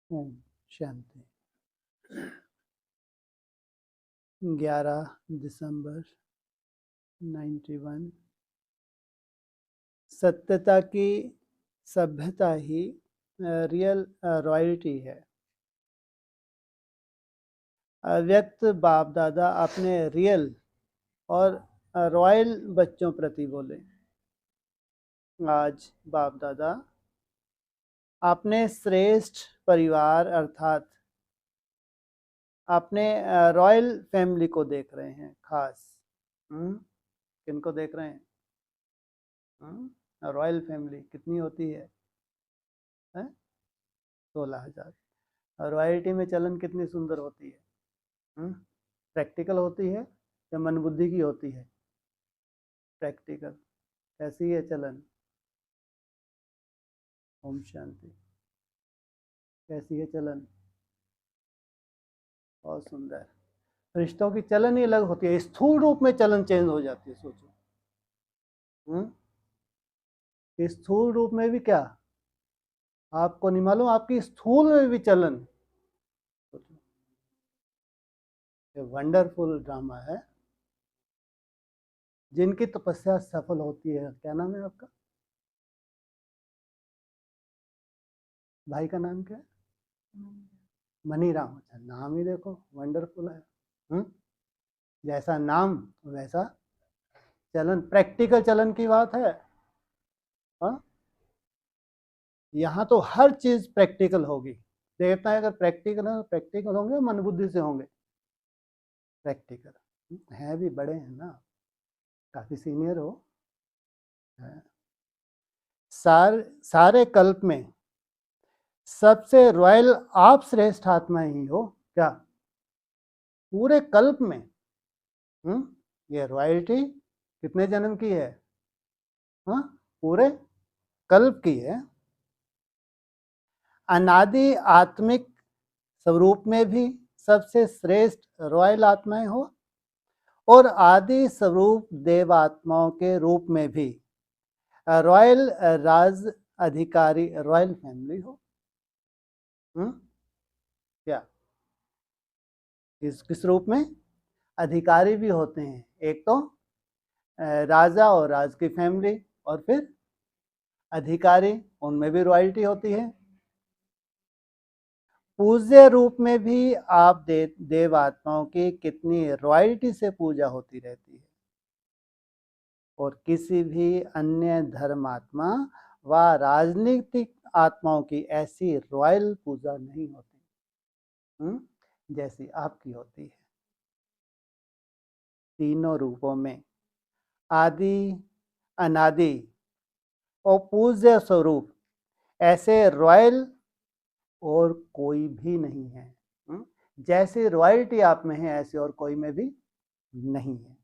ओम शांति। 11 दिसंबर 91। सत्यता की सभ्यता ही रियल रॉयल्टी है। अव्यक्त बाप दादा अपने रियल और रॉयल बच्चों प्रति बोले। आज बाप दादा अपने श्रेष्ठ परिवार अर्थात अपने रॉयल फैमिली को देख रहे हैं। खास किनको देख रहे हैं? रॉयल फैमिली कितनी होती है? 16,000। रॉयल्टी में चलन कितनी सुंदर होती है? प्रैक्टिकल होती है या मन बुद्धि की होती है? प्रैक्टिकल। कैसी है चलन? ओम शांति। कैसी है चलन? बहुत सुंदर। रिश्तों की चलन ही अलग होती है। स्थूल रूप में चलन चेंज हो जाती है। सोचो, स्थूल रूप में भी क्या आपको नहीं मालूम? आपकी स्थूल में भी चलन। ये वंडरफुल ड्रामा है। जिनकी तपस्या सफल होती है, क्या नाम है आपका? भाई का नाम क्या है? मनीराम। अच्छा, नाम ही देखो वंडरफुल है। जैसा नाम वैसा चलन। प्रैक्टिकल चलन की बात है। यहाँ तो हर चीज प्रैक्टिकल होगी। देवता अगर प्रैक्टिकल है तो प्रैक्टिकल होंगे, मन बुद्धि से होंगे। प्रैक्टिकल है भी बड़े हैं ना, काफी सीनियर हो। सारे कल्प में सबसे रॉयल आप श्रेष्ठ आत्मा ही हो। क्या पूरे कल्प में? ये रॉयल्टी कितने जन्म की है? पूरे कल्प की है। अनादि आत्मिक स्वरूप में भी सबसे श्रेष्ठ रॉयल आत्माएं हो और आदि स्वरूप देव आत्माओं के रूप में भी रॉयल राज अधिकारी रॉयल फैमिली हो। क्या किस रूप में? अधिकारी भी होते हैं। एक तो राजा और राज की फैमिली, और फिर अधिकारी, उनमें भी रॉयल्टी होती है। पूज्य रूप में भी आप देव आत्माओं की कितनी रॉयल्टी से पूजा होती रहती है, और किसी भी अन्य धर्मात्मा व राजनीतिक आत्माओं की ऐसी रॉयल पूजा नहीं होती जैसी आपकी होती है। तीनों रूपों में आदि, अनादि और पूज्य स्वरूप ऐसे रॉयल और कोई भी नहीं है। जैसी रॉयल्टी आप में है ऐसे और कोई में भी नहीं है,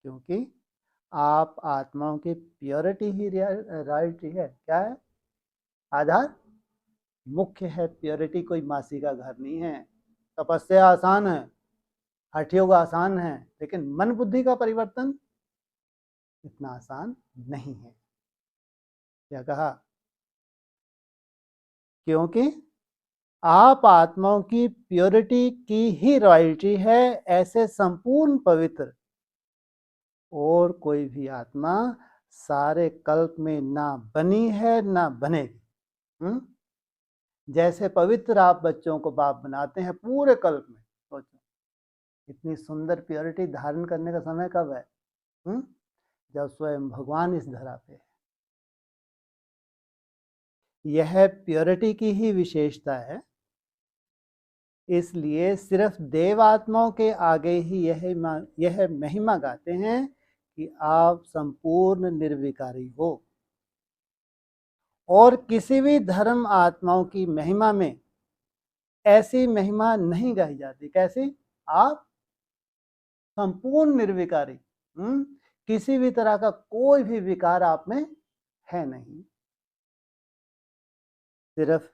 क्योंकि आप आत्माओं की प्योरिटी ही रॉयल्टी है। क्या है? आधार मुख्य है। प्योरिटी कोई मासी का घर नहीं है। तपस्या आसान है, हठ योग आसान है, लेकिन मन बुद्धि का परिवर्तन इतना आसान नहीं है। क्या कहा? क्योंकि आप आत्माओं की प्योरिटी की ही रॉयल्टी है। ऐसे संपूर्ण पवित्र और कोई भी आत्मा सारे कल्प में ना बनी है ना बनेगी। जैसे पवित्र आप बच्चों को बाप बनाते हैं पूरे कल्प में। सोचो, इतनी सुंदर प्योरिटी धारण करने का समय कब है? जब स्वयं भगवान इस धरा पे है। यह प्योरिटी की ही विशेषता है। इसलिए सिर्फ देव आत्माओं के आगे ही यह महिमा गाते हैं कि आप संपूर्ण निर्विकारी हो, और किसी भी धर्म आत्माओं की महिमा में ऐसी महिमा नहीं गाई जाती। कैसी? आप संपूर्ण निर्विकारी। किसी भी तरह का कोई भी विकार आप में है नहीं। सिर्फ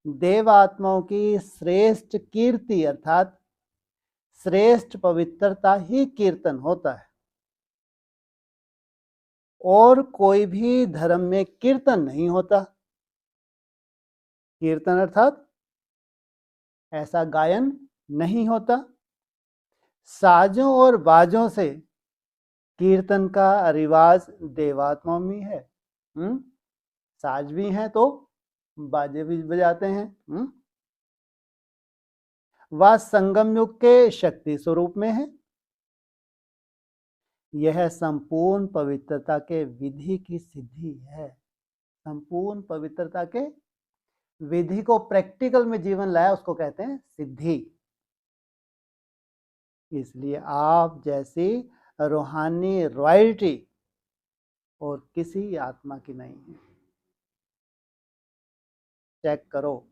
देव आत्माओं की श्रेष्ठ कीर्ति अर्थात श्रेष्ठ पवित्रता ही कीर्तन होता है, और कोई भी धर्म में कीर्तन नहीं होता। कीर्तन अर्थात ऐसा गायन नहीं होता। साजों और बाजों से कीर्तन का रिवाज देवात्माओं में है। साज भी हैं तो बाजे भी बजाते हैं। वह संगम युग के शक्ति स्वरूप में है। यह संपूर्ण पवित्रता के विधि की सिद्धि है। संपूर्ण पवित्रता के विधि को प्रैक्टिकल में जीवन लाया, उसको कहते हैं सिद्धि। इसलिए आप जैसी रूहानी रॉयल्टी और किसी आत्मा की नहीं है। चेक करो,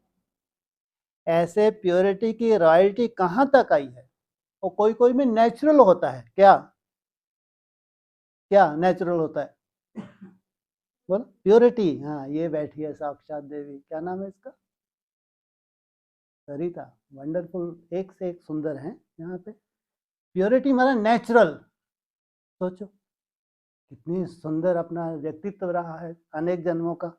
ऐसे प्योरिटी की रॉयल्टी कहाँ तक आई है। और कोई कोई में नेचुरल होता है। क्या क्या नेचुरल होता है? बोलो प्योरिटी। हाँ, ये बैठी है साक्षात देवी, क्या नाम है इसका? सरिता। वंडरफुल, एक से एक सुंदर है यहाँ पे। प्योरिटी हमारा नेचुरल। सोचो कितनी सुंदर अपना व्यक्तित्व रहा है अनेक जन्मों का।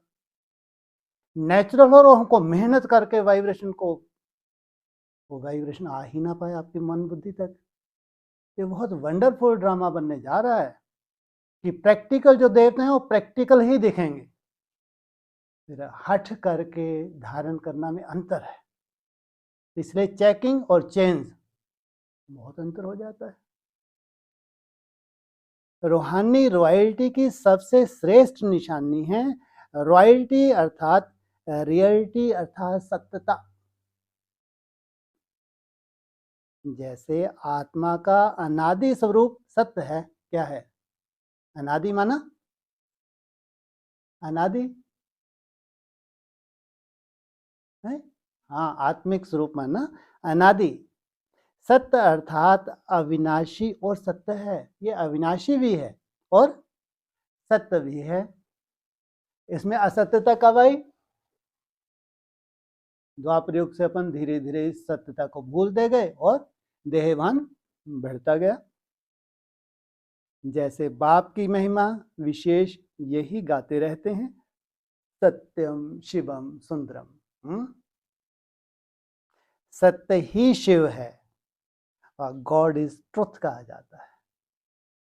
नेचुरल हो, और हमको मेहनत करके वाइब्रेशन को, वो वाइब्रेशन आ ही ना पाए आपकी मन बुद्धि तक। ये बहुत वंडरफुल ड्रामा बनने जा रहा है कि प्रैक्टिकल जो देवते हैं वो प्रैक्टिकल ही दिखेंगे। फिर हठ करके धारण करना में अंतर है। इसलिए चेकिंग और चेंज बहुत अंतर हो जाता है। रूहानी रॉयल्टी की सबसे श्रेष्ठ निशानी है रॉयल्टी अर्थात रियलिटी अर्थात सत्यता। जैसे आत्मा का अनादि स्वरूप सत्य है। क्या है अनादि? माना अनादि है। हाँ, आत्मिक स्वरूप माना अनादि। सत्य अर्थात अविनाशी और सत्य है। ये अविनाशी भी है और सत्य भी है। इसमें असत्यता कब आई? द्वापर युग से अपन धीरे धीरे इस सत्यता को भूलते गए और देहभान बढ़ता गया। जैसे बाप की महिमा विशेष यही गाते रहते हैं, सत्यम शिवम सुंदरम। सत्य ही शिव है और गॉड इज ट्रुथ कहा जाता है।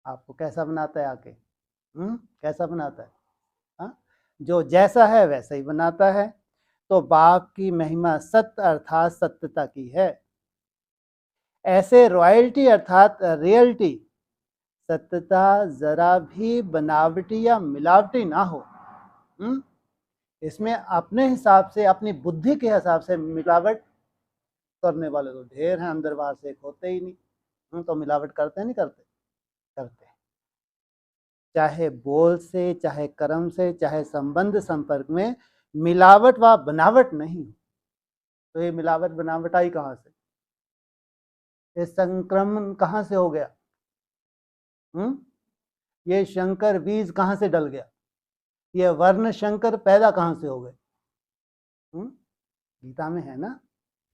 आपको कैसा बनाता है आके? कैसा बनाता है? हा? जो जैसा है वैसा ही बनाता है। तो बाप की महिमा सत्य अर्थात सत्यता की है। ऐसे रॉयल्टी अर्थात रियलिटी सत्यता जरा भी बनावटी या मिलावटी ना हो। इसमें अपने हिसाब से, अपनी बुद्धि के हिसाब से मिलावट करने वाले तो ढेर हैं, अंदर बाहर से एक होते ही नहीं। तो मिलावट करते नहीं करते? करते। चाहे बोल से, चाहे कर्म से, चाहे संबंध संपर्क में मिलावट व बनावट नहीं। तो ये मिलावट बनावट आई कहाँ से? ये संक्रमण कहाँ से हो गया? ये शंकर बीज कहाँ से डल गया? ये वर्ण शंकर पैदा कहाँ से हो गए? गीता में है ना।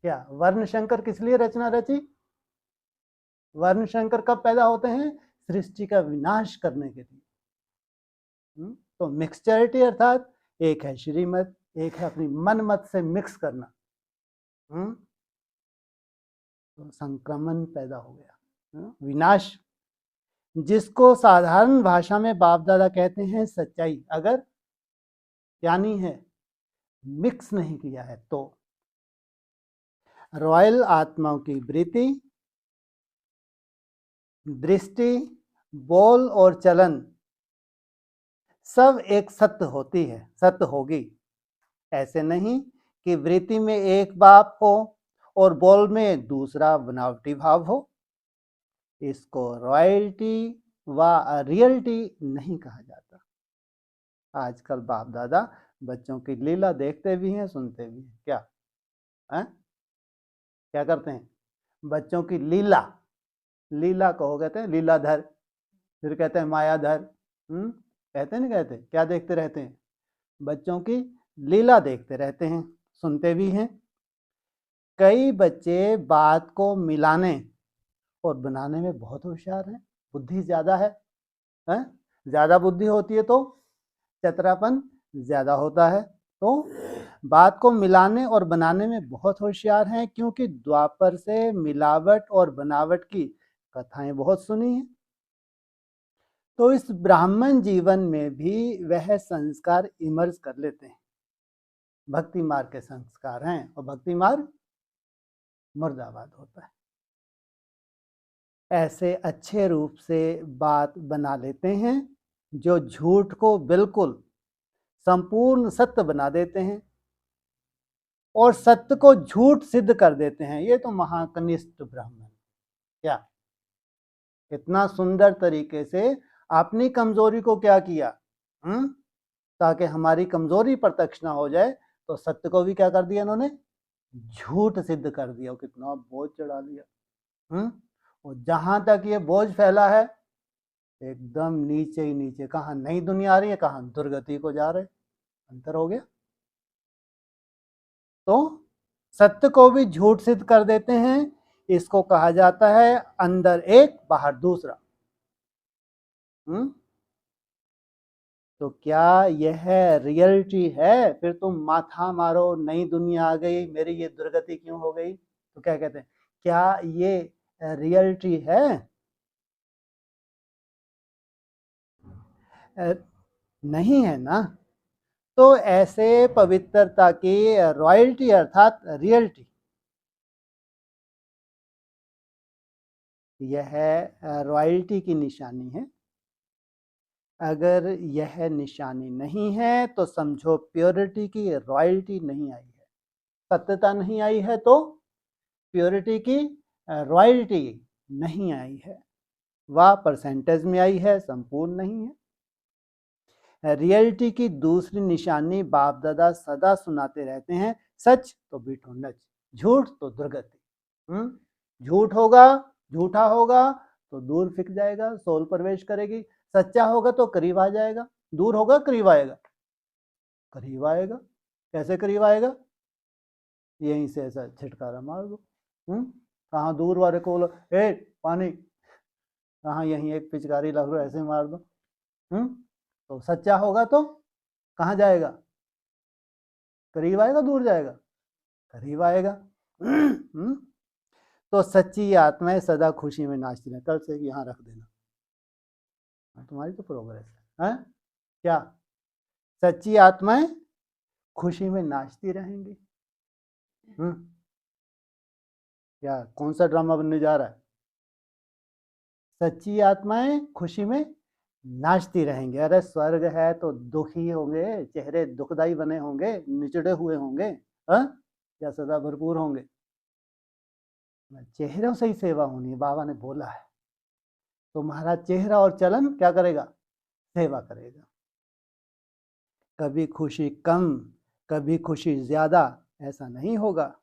क्या वर्ण शंकर किस लिए रचना रची? वर्ण शंकर कब पैदा होते हैं? सृष्टि का विनाश करने के लिए। तो मिक्सचरिटी अर्थात एक है श्रीमत, एक है अपनी मन मत से मिक्स करना। तो संक्रमण पैदा हो गया, विनाश। जिसको साधारण भाषा में बाप दादा कहते हैं सच्चाई, अगर क्या नहीं है, मिक्स नहीं किया है तो रॉयल आत्माओं की वृत्ति, दृष्टि, बोल और चलन सब एक सत्य होती है, सत्य होगी। ऐसे नहीं कि वृत्ति में एक बाप हो और बोल में दूसरा बनावटी भाव हो। इसको रॉयल्टी व रियलिटी नहीं कहा जाता। आजकल बाप दादा बच्चों की लीला देखते भी हैं, सुनते भी हैं। क्या है? क्या करते हैं? बच्चों की लीला, लीला को कहते हैं लीलाधर, फिर कहते हैं मायाधर। कहते नहीं कहते? क्या देखते रहते हैं? बच्चों की लीला देखते रहते हैं, सुनते भी हैं। कई बच्चे बात को मिलाने और बनाने में बहुत होशियार हैं, बुद्धि ज्यादा है। ज्यादा बुद्धि होती है तो चतरापन ज्यादा होता है। तो बात को मिलाने और बनाने में बहुत होशियार हैं, क्योंकि द्वापर से मिलावट और बनावट की कथाएं बहुत सुनी हैं। तो इस ब्राह्मण जीवन में भी वह संस्कार इमर्ज कर लेते हैं। भक्ति मार्ग के संस्कार हैं और भक्ति मार्ग मुर्दाबाद होता है। ऐसे अच्छे रूप से बात बना लेते हैं जो झूठ को बिल्कुल संपूर्ण सत्य बना देते हैं और सत्य को झूठ सिद्ध कर देते हैं। ये तो महाकनिष्ठ ब्राह्मण, क्या इतना सुंदर तरीके से अपनी कमजोरी को क्या किया, ताकि हमारी कमजोरी प्रत्यक्ष ना हो जाए, तो सत्य को भी क्या कर दिया इन्होंने, झूठ सिद्ध कर दिया। कितना बोझ चढ़ा लिया। और जहां तक ये बोझ फैला है, एकदम नीचे ही नीचे, कहां नई दुनिया आ रही है, कहां दुर्गति को जा रहे, अंतर हो गया। तो सत्य को भी झूठ सिद्ध कर देते हैं। इसको कहा जाता है अंदर एक बाहर दूसरा। तो क्या यह रियलिटी है? फिर तुम माथा मारो, नई दुनिया आ गई, मेरी ये दुर्गति क्यों हो गई? तो क्या कहते हैं, क्या ये रियलिटी है? नहीं है ना। तो ऐसे पवित्रता की रॉयल्टी अर्थात रियलिटी, यह रॉयल्टी की निशानी है। अगर यह निशानी नहीं है तो समझो प्योरिटी की रॉयल्टी नहीं आई है। सत्यता नहीं आई है तो प्योरिटी की रॉयल्टी नहीं आई है। वह परसेंटेज में आई है, संपूर्ण नहीं है। रियलिटी की दूसरी निशानी बाप दादा सदा सुनाते रहते हैं, सच तो बीठो नच, झूठ तो दुर्गति। झूठ होगा, झूठा होगा तो दूर फिक जाएगा, सोल प्रवेश करेगी। सच्चा होगा तो करीब आ जाएगा, दूर होगा करीब आएगा। करीब आएगा, कैसे करीब आएगा? यहीं से ऐसा छिटकारा मार दो। कहाँ दूर वाले को बोलो, ए पानी, कहाँ यहीं एक पिचकारी लग रहा, ऐसे मार दो। तो सच्चा होगा तो कहाँ जाएगा? करीब आएगा, दूर जाएगा? करीब आएगा। तो सच्ची आत्माएं सदा खुशी में नाचती रहे। कल से यहाँ रख देना, तुम्हारी तो प्रोग्रेस है। क्या सच्ची आत्माएं खुशी में नाचती रहेंगी? क्या कौन सा ड्रामा बनने जा रहा है? सच्ची आत्माएं खुशी में नाचती रहेंगे। अरे स्वर्ग है तो दुखी होंगे, चेहरे दुखदाई बने होंगे, निचड़े हुए होंगे, या सदा भरपूर होंगे? चेहरों से ही सेवा होनी है, बाबा ने बोला है। तुम्हारा चेहरा और चलन क्या करेगा? सेवा करेगा। कभी खुशी कम, कभी खुशी ज्यादा, ऐसा नहीं होगा।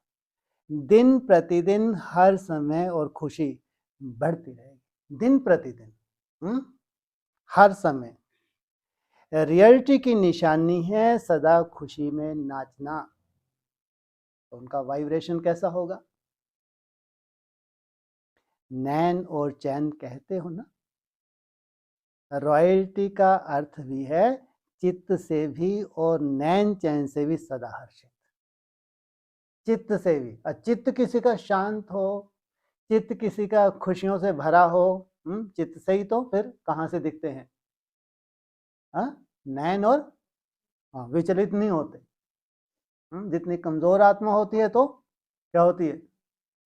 दिन प्रतिदिन हर समय और खुशी बढ़ती रहेगी, दिन प्रतिदिन, हर समय। रियलिटी की निशानी है सदा खुशी में नाचना। तो उनका वाइब्रेशन कैसा होगा? नैन और चैन कहते हो ना, रॉयल्टी का अर्थ भी है चित्त से भी और नैन चैन से भी सदा हर्षित। चित्त से भी, चित्त किसी का शांत हो, चित्त किसी का खुशियों से भरा हो, चित्त से ही तो फिर कहाँ से दिखते हैं? नैन और विचलित नहीं होते। जितनी कमजोर आत्मा होती है तो क्या होती है?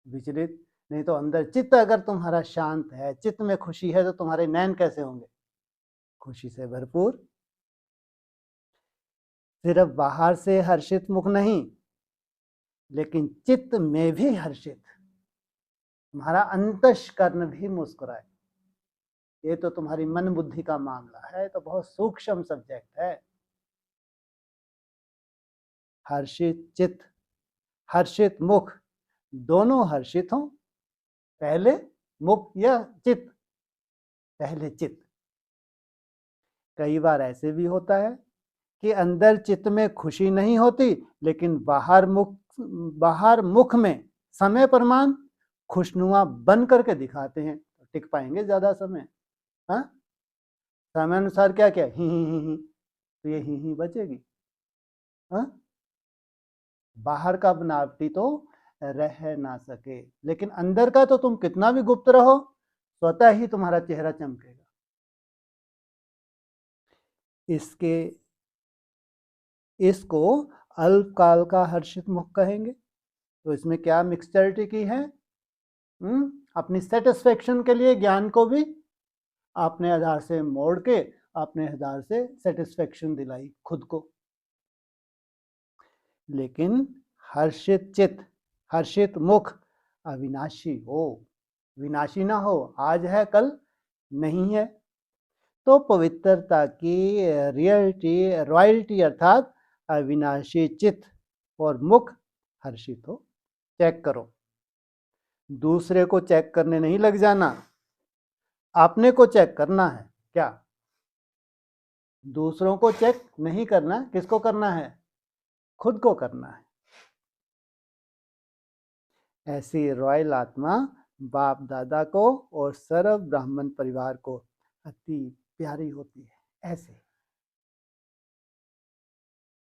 विचलित। नहीं तो अंदर चित्त अगर तुम्हारा शांत है, चित्त में खुशी है, तो तुम्हारे नैन कैसे होंगे? खुशी से भरपूर। सिर्फ बाहर से हर्षित मुख नहीं, लेकिन चित्त में भी हर्षित, तुम्हारा अंतःकरण भी मुस्कुराए। ये तो तुम्हारी मन बुद्धि का मामला है, तो बहुत सूक्ष्म सब्जेक्ट है। हर्षित चित्त, हर्षित मुख, दोनों हर्षित हों। पहले मुख या चित्त? पहले चित्त। कई बार ऐसे भी होता है कि अंदर चित्त में खुशी नहीं होती, लेकिन बाहर मुख में समय प्रमाण खुशनुमा बन करके दिखाते हैं। तो टिक पाएंगे ज्यादा समय? समय अनुसार क्या क्या, ही, तो ये ही बचेगी। बाहर का बनावटी तो रह ना सके, लेकिन अंदर का तो तुम कितना भी गुप्त रहो, स्वतः ही तुम्हारा चेहरा चमकेगा। इसको अल्पकाल का हर्षित मुख कहेंगे। तो इसमें क्या मिक्सचरिटी की है? अपनी सेटिस्फेक्शन के लिए ज्ञान को भी अपने आधार से मोड़ के अपने आधार से सेटिस्फेक्शन दिलाई खुद को। लेकिन हर्षित चित्त, हर्षित मुख अविनाशी हो, विनाशी ना हो, आज है कल नहीं है। तो पवित्रता की रॉयल्टी अर्थात अविनाशी चित्त और मुख हर्षित हो। चेक करो, दूसरे को चेक करने नहीं लग जाना, अपने को चेक करना है। क्या? दूसरों को चेक नहीं करना, किसको करना है? खुद को करना है। ऐसी रॉयल आत्मा बाप दादा को और सर्व ब्राह्मण परिवार को अति प्यारी होती है। ऐसे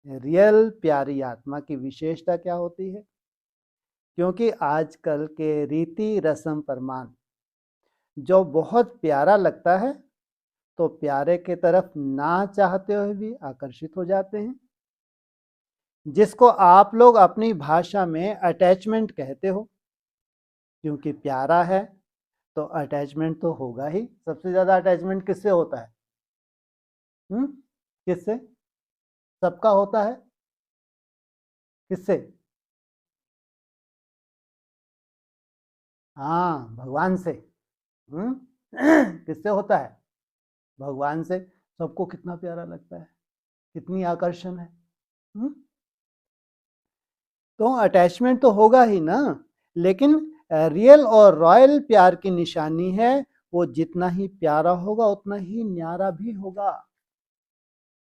रियल प्यारी आत्मा की विशेषता क्या होती है? क्योंकि आजकल के रीति रस्म फरमान जो बहुत प्यारा लगता है, तो प्यारे के तरफ ना चाहते हुए भी आकर्षित हो जाते हैं, जिसको आप लोग अपनी भाषा में अटैचमेंट कहते हो। क्योंकि प्यारा है तो अटैचमेंट तो होगा ही। सबसे ज्यादा अटैचमेंट किससे होता है? किससे? सबका होता है। किससे? हाँ, भगवान से। किससे होता है? भगवान से। सबको कितना प्यारा लगता है, कितनी आकर्षण है। तो अटैचमेंट तो होगा ही ना, लेकिन रियल और रॉयल प्यार की निशानी है वो जितना ही प्यारा होगा उतना ही न्यारा भी होगा।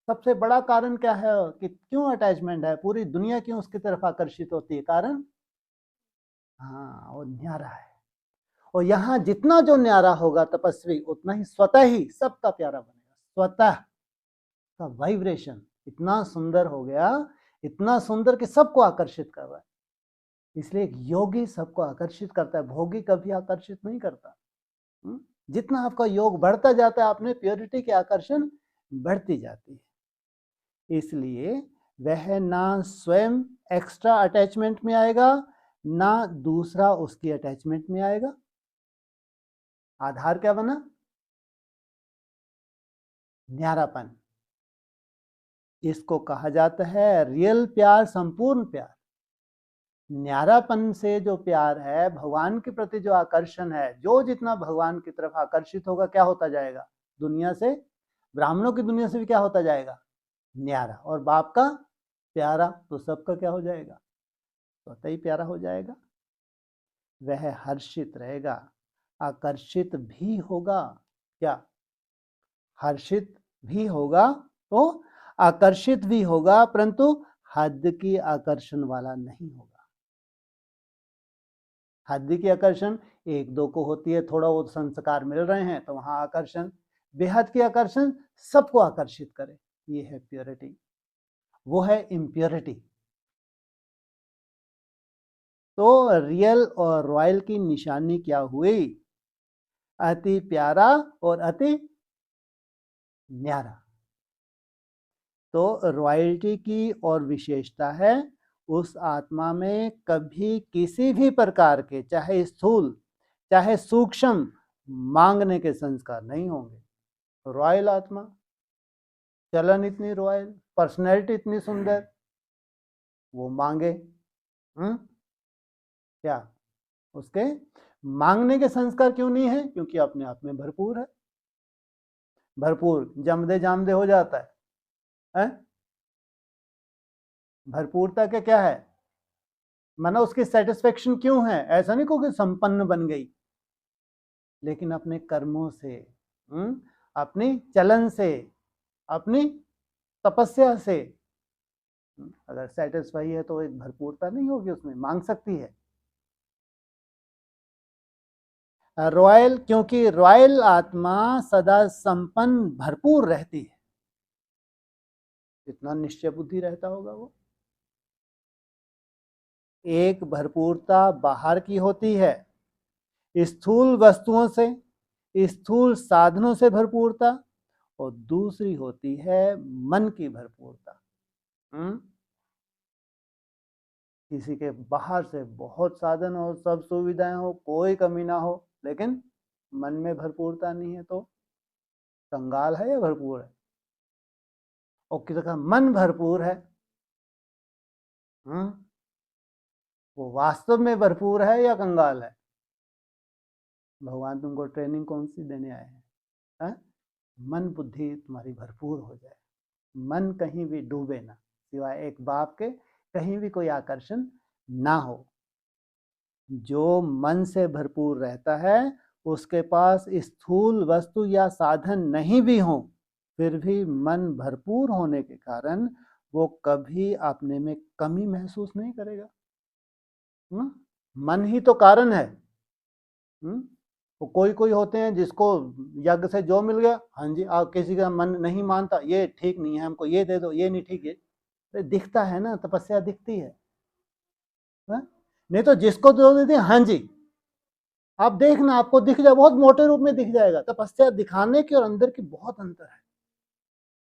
सबसे बड़ा कारण क्या है कि क्यों अटैचमेंट है? पूरी दुनिया क्यों उसकी तरफ आकर्षित होती है? कारण, हाँ, वो न्यारा है। और यहाँ जितना जो न्यारा होगा तपस्वी, उतना ही स्वतः ही सबका प्यारा बनेगा। स्वतः का वाइब्रेशन इतना सुंदर हो गया, इतना सुंदर कि सबको आकर्षित कर रहा है। इसलिए एक योगी सबको आकर्षित करता है, भोगी कभी आकर्षित नहीं करता। जितना आपका योग बढ़ता जाता है, अपने प्योरिटी के आकर्षण बढ़ती जाती है। इसलिए वह ना स्वयं एक्स्ट्रा अटैचमेंट में आएगा, ना दूसरा उसकी अटैचमेंट में आएगा। आधार क्या बना? न्यारापन। इसको कहा जाता है रियल प्यार, संपूर्ण प्यार। न्यारापन से जो प्यार है, भगवान के प्रति जो आकर्षण है, जो जितना भगवान की तरफ आकर्षित होगा, क्या होता जाएगा? दुनिया से, ब्राह्मणों की दुनिया से भी क्या होता जाएगा? न्यारा। और बाप का प्यारा, तो सबका क्या हो जाएगा? स्वतः ही प्यारा हो जाएगा। वह हर्षित रहेगा, आकर्षित भी होगा। क्या? हर्षित भी होगा तो आकर्षित भी होगा, परंतु हद की आकर्षण वाला नहीं होगा। हद की आकर्षण एक दो को होती है, थोड़ा वो संस्कार मिल रहे हैं तो वहां आकर्षण। बेहद की आकर्षण सबको आकर्षित करे, ये है प्योरिटी, वो है इम्प्योरिटी। तो रियल और रॉयल की निशानी क्या हुई? अति प्यारा और अति न्यारा। तो रॉयल्टी की और विशेषता है, उस आत्मा में कभी किसी भी प्रकार के, चाहे स्थूल चाहे सूक्ष्म, मांगने के संस्कार नहीं होंगे। रॉयल आत्मा, चलन इतनी रॉयल, पर्सनैलिटी इतनी सुंदर, वो मांगे? क्या? उसके मांगने के संस्कार क्यों नहीं है? क्योंकि अपने आप में भरपूर है। भरपूर जमदे जामदे हो जाता है? भरपूरता के क्या है? माना उसकी सेटिस्फेक्शन क्यों है? ऐसा नहीं क्योंकि संपन्न बन गई, लेकिन अपने कर्मों से, अपनी चलन से, अपनी तपस्या से अगर सेटिस्फाई है तो एक भरपूरता नहीं होगी उसमें, मांग सकती है। रॉयल, क्योंकि रॉयल आत्मा सदा संपन्न भरपूर रहती है। इतना निश्चय बुद्धि रहता होगा वो। एक भरपूरता बाहर की होती है, स्थूल वस्तुओं से, स्थूल साधनों से भरपूरता, और दूसरी होती है मन की भरपूरता। किसी के बाहर से बहुत साधन हो, सब सुविधाएं हो, कोई कमी ना हो, लेकिन मन में भरपूरता नहीं है तो कंगाल है या भरपूर है? और किसी का मन भरपूर है, वो वास्तव में भरपूर है या कंगाल है? भगवान तुमको ट्रेनिंग कौन सी देने आए हैं? मन बुद्धि तुम्हारी भरपूर हो जाए, मन कहीं भी डूबे ना, सिवाय एक बाप के कहीं भी कोई आकर्षण ना हो। जो मन से भरपूर रहता है उसके पास स्थूल वस्तु या साधन नहीं भी हो, फिर भी मन भरपूर होने के कारण वो कभी अपने में कमी महसूस नहीं करेगा। मन ही तो कारण है। तो कोई कोई होते हैं जिसको यज्ञ से जो मिल गया, हाँ जी, आप किसी का मन नहीं मानता, ये ठीक नहीं है, हमको ये दे दो, ये नहीं ठीक है, दिखता है ना, तपस्या दिखती है। नहीं तो जिसको दो देते, हाँ जी, आप देखना, आपको दिख जाए, बहुत मोटे रूप में दिख जाएगा। तपस्या दिखाने की और अंदर की बहुत अंतर है।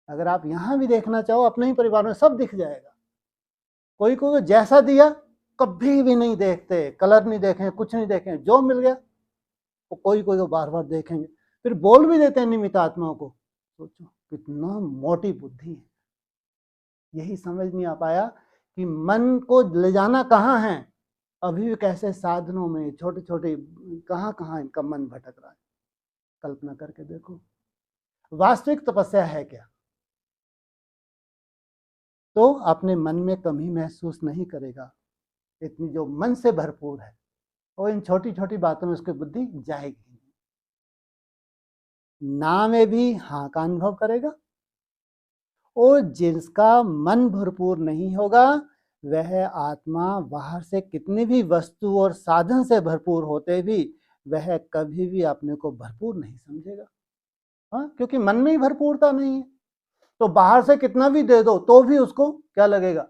अगर आप यहां भी देखना चाहो, अपने ही परिवार में सब दिख जाएगा। कोई कोई जैसा दिया कभी भी नहीं देखते, कलर नहीं देखें, कुछ नहीं देखें, जो मिल गया वो कोई कोई को बार बार देखेंगे, फिर बोल भी देते हैं निमित्त आत्माओं को। सोचो कितना मोटी बुद्धि है। यही समझ नहीं आ पाया कि मन को ले जाना कहाँ है। अभी भी कैसे साधनों में छोटे छोटे कहाँ कहाँ इनका मन भटक रहा है। कल्पना करके देखो, वास्तविक तपस्या है क्या? तो अपने मन में कमी महसूस नहीं करेगा। इतनी जो मन से भरपूर है, और इन छोटी छोटी बातों में उसकी बुद्धि जाएगी, ना में भी हाँ का अनुभव करेगा। और जिसका मन भरपूर नहीं होगा, वह आत्मा बाहर से कितनी भी वस्तु और साधन से भरपूर होते भी वह कभी भी अपने को भरपूर नहीं समझेगा। हाँ, क्योंकि मन में ही भरपूरता नहीं है। तो बाहर से कितना भी दे दो तो भी उसको क्या लगेगा?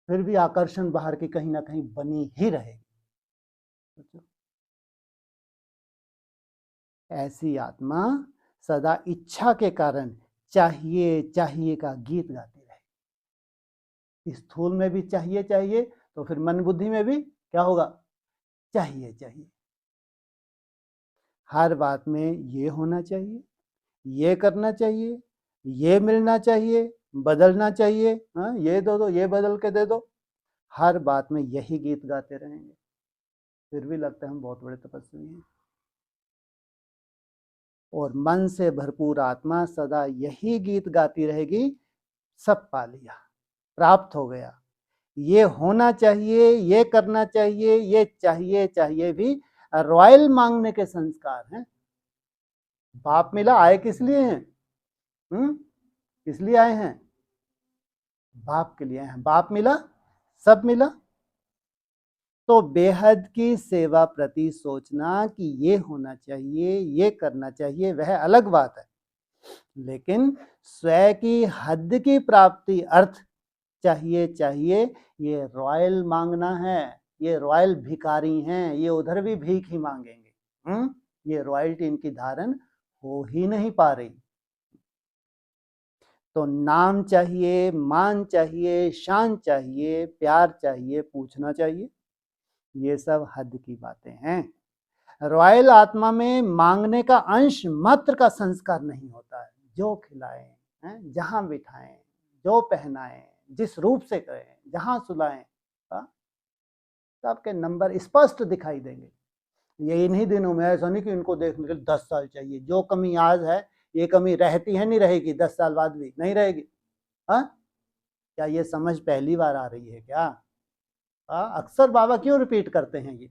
फिर भी आकर्षण बाहर की कहीं ना कहीं बनी ही रहेगी। ऐसी आत्मा सदा इच्छा के कारण चाहिए चाहिए का गीत गाती रहे। स्थूल में भी चाहिए चाहिए, तो फिर मन बुद्धि में भी क्या होगा? चाहिए चाहिए। हर बात में ये होना चाहिए, ये करना चाहिए, ये मिलना चाहिए, बदलना चाहिए, हाँ ये दो दो, ये बदल के दे दो। हर बात में यही गीत गाते रहेंगे, फिर भी लगता है हम बहुत बड़े तपस्वी हैं। और मन से भरपूर आत्मा सदा यही गीत गाती रहेगी, सब पा लिया, प्राप्त हो गया, ये होना चाहिए, ये करना चाहिए, ये चाहिए चाहिए भी रॉयल मांगने के संस्कार हैं। बाप मिला, आए किस लिए हैं? किस लिए आए हैं? बाप के लिए हैं। बाप मिला, सब मिला। तो बेहद की सेवा प्रति सोचना कि ये होना चाहिए, ये करना चाहिए, वह अलग बात है। लेकिन स्वयं की हद की प्राप्ति अर्थ चाहिए चाहिए, ये रॉयल मांगना है। ये रॉयल भिखारी हैं, ये उधर भी भीख ही मांगेंगे। ये रॉयल्टी इनकी धारण हो ही नहीं पा रही। तो नाम चाहिए, मान चाहिए, शान चाहिए, प्यार चाहिए, पूछना चाहिए, ये सब हद की बातें हैं। रॉयल आत्मा में मांगने का अंश मात्र का संस्कार नहीं होता है। जो खिलाएं, जहां बिठाएं, जो पहनाएं, जिस रूप से करें, जहां सुलाएं, सबके नंबर स्पष्ट दिखाई देंगे। ये इन्हीं दिनों में ऐसा नहीं कि इनको देखने के लिए 10 साल चाहिए। जो कमी आज है, ये कमी रहती है, नहीं रहेगी, 10 साल बाद भी नहीं रहेगी। हाँ, क्या ये समझ पहली बार आ रही है क्या? अक्सर बाबा क्यों रिपीट करते हैं ये?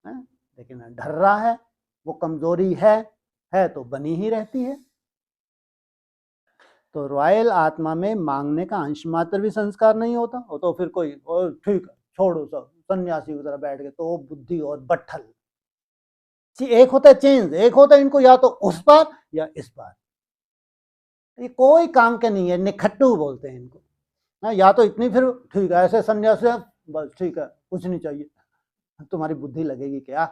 लेकिन डर रहा है, वो कमजोरी है तो बनी ही रहती है। तो रॉयल आत्मा में मांगने का अंश मात्र भी संस्कार नहीं होता, तो फिर कोई ठीक है छोड़ो, सब सन्यासी की तरह बैठ गए, तो बुद्धि और बट्ठल। एक होता है चेंज, एक होता है इनको या तो उस पार या इस पार। ये कोई काम के नहीं है, निखट्टू बोलते हैं इनको। या तो इतनी फिर ठीक है, ऐसे सन्यासी बस ठीक है, कुछ नहीं चाहिए। तुम्हारी बुद्धि लगेगी क्या?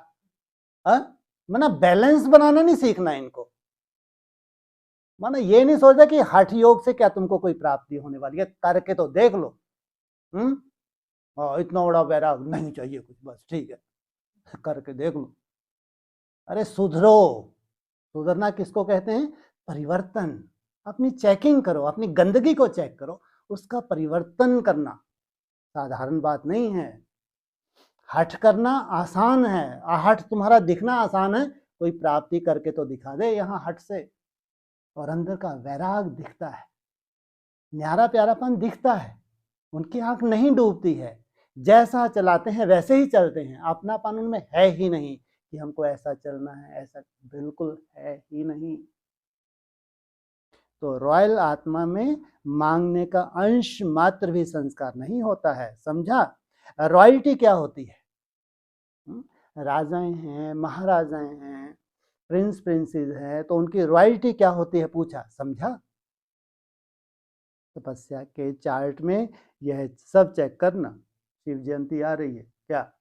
माना बैलेंस बनाना नहीं सीखना इनको। माना ये नहीं सोचा कि हठ योग से क्या तुमको कोई प्राप्ति होने वाली है, करके तो देख लो। इतना बड़ा वैराग नहीं चाहिए कुछ, बस ठीक है, करके देख लो। अरे सुधरो। सुधरना किसको कहते हैं? परिवर्तन। अपनी चेकिंग करो, अपनी गंदगी को चेक करो, उसका परिवर्तन करना साधारण बात नहीं है। हठ करना आसान है, हठ तुम्हारा दिखना आसान है, कोई प्राप्ति करके तो दिखा दे यहाँ हठ से। और अंदर का वैराग दिखता है, न्यारा प्यारापन दिखता है, उनकी आंख नहीं डूबती है, जैसा चलाते हैं वैसे ही चलते हैं। अपनापन उनमें है ही नहीं कि हमको ऐसा चलना है, ऐसा बिल्कुल है ही नहीं। तो रॉयल आत्मा में मांगने का अंश मात्र भी संस्कार नहीं होता है, समझा? रॉयल्टी क्या होती है? राजाएं हैं, महाराजाएं हैं, प्रिंस प्रिंसेस हैं, तो उनकी रॉयल्टी क्या होती है पूछा, समझा? तपस्या के चार्ट में यह सब चेक करना। शिव जयंती आ रही है क्या?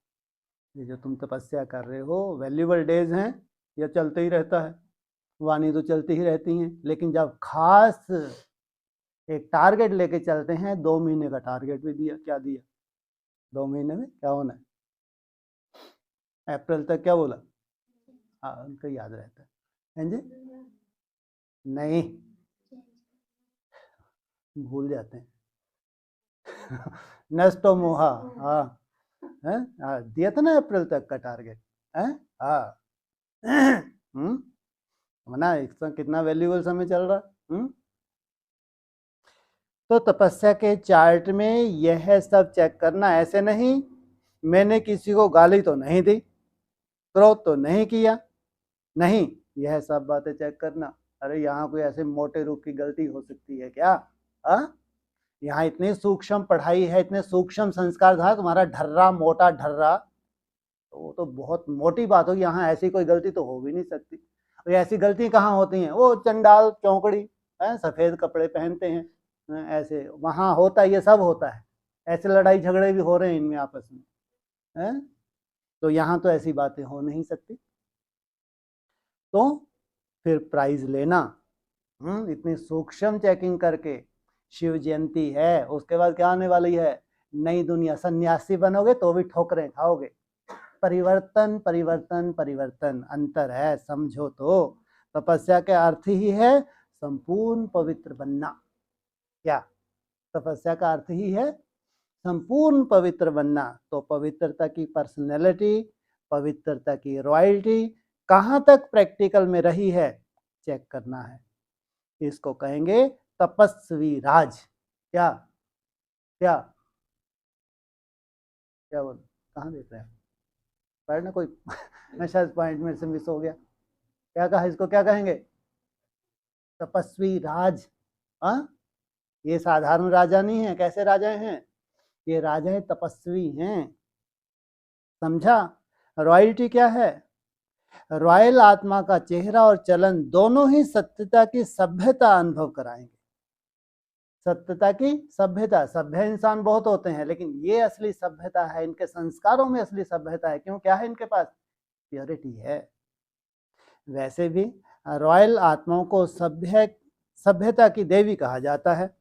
ये जो तुम तपस्या कर रहे हो वैल्यूबल डेज हैं, यह चलते ही रहता है, वाणी तो चलती ही रहती हैं, लेकिन जब खास एक टारगेट लेके चलते हैं, 2 महीने का टारगेट भी दिया। क्या दिया? 2 महीने में क्या होना है? अप्रैल तक क्या बोला? हाँ, उनको याद रहता है जी? नहीं, भूल जाते हैं। नष्टो मोहा। हाँ, दिया था ना अप्रैल तक का टारगेट। हाँ, ना इस समय कितना वैल्यूबल समय चल रहा। तो तपस्या के चार्ट में यह सब चेक करना। ऐसे नहीं मैंने किसी को गाली तो नहीं दी, क्रोध तो नहीं किया, नहीं, यह सब बातें चेक करना। अरे यहाँ कोई ऐसे मोटे रूप की गलती हो सकती है क्या? यहाँ इतनी सूक्ष्म पढ़ाई है, इतने सूक्ष्म संस्कार था, तुम्हारा ढर्रा मोटा ढर्रा, तो वो तो बहुत मोटी बात होगी। यहाँ ऐसी कोई गलती तो हो भी नहीं सकती। और ऐसी गलती कहाँ होती हैं? वो चंडाल चौकड़ी सफेद कपड़े पहनते हैं, ऐसे वहाँ होता है, ये सब होता है, ऐसे लड़ाई झगड़े भी हो रहे हैं इनमें आपस में, तो यहाँ तो ऐसी बातें हो नहीं सकती। तो फिर प्राइज लेना, इतनी सूक्ष्म चेकिंग करके। शिव जयंती है, उसके बाद क्या आने वाली है? नई दुनिया। सन्यासी बनोगे तो भी ठोकरें खाओगे। परिवर्तन परिवर्तन परिवर्तन, अंतर है, समझो तो। तपस्या का अर्थ ही है संपूर्ण पवित्र बनना। क्या? तपस्या का अर्थ ही है संपूर्ण पवित्र बनना। तो पवित्रता की पर्सनैलिटी, पवित्रता की रॉयल्टी कहाँ तक प्रैक्टिकल में रही है, चेक करना है। इसको कहेंगे तपस्वी राज। क्या क्या क्या बोल, कहाँ देख रहे हैं पढ़ना कोई? मैं शायद पॉइंट मेरे से मिस हो गया। क्या कहा इसको, क्या कहेंगे? तपस्वी राज। ये साधारण राजा नहीं है। कैसे राजा हैं? ये राजा तपस्वी हैं, समझा? रॉयल्टी क्या है? रॉयल आत्मा का चेहरा और चलन दोनों ही सत्यता की सभ्यता अनुभव कराएंगे। सत्यता की सभ्यता। सभ्य इंसान बहुत होते हैं, लेकिन ये असली सभ्यता है, इनके संस्कारों में असली सभ्यता है। क्यों? क्या है इनके पास? प्योरिटी है। वैसे भी रॉयल आत्माओं को सभ्यता की देवी कहा जाता है।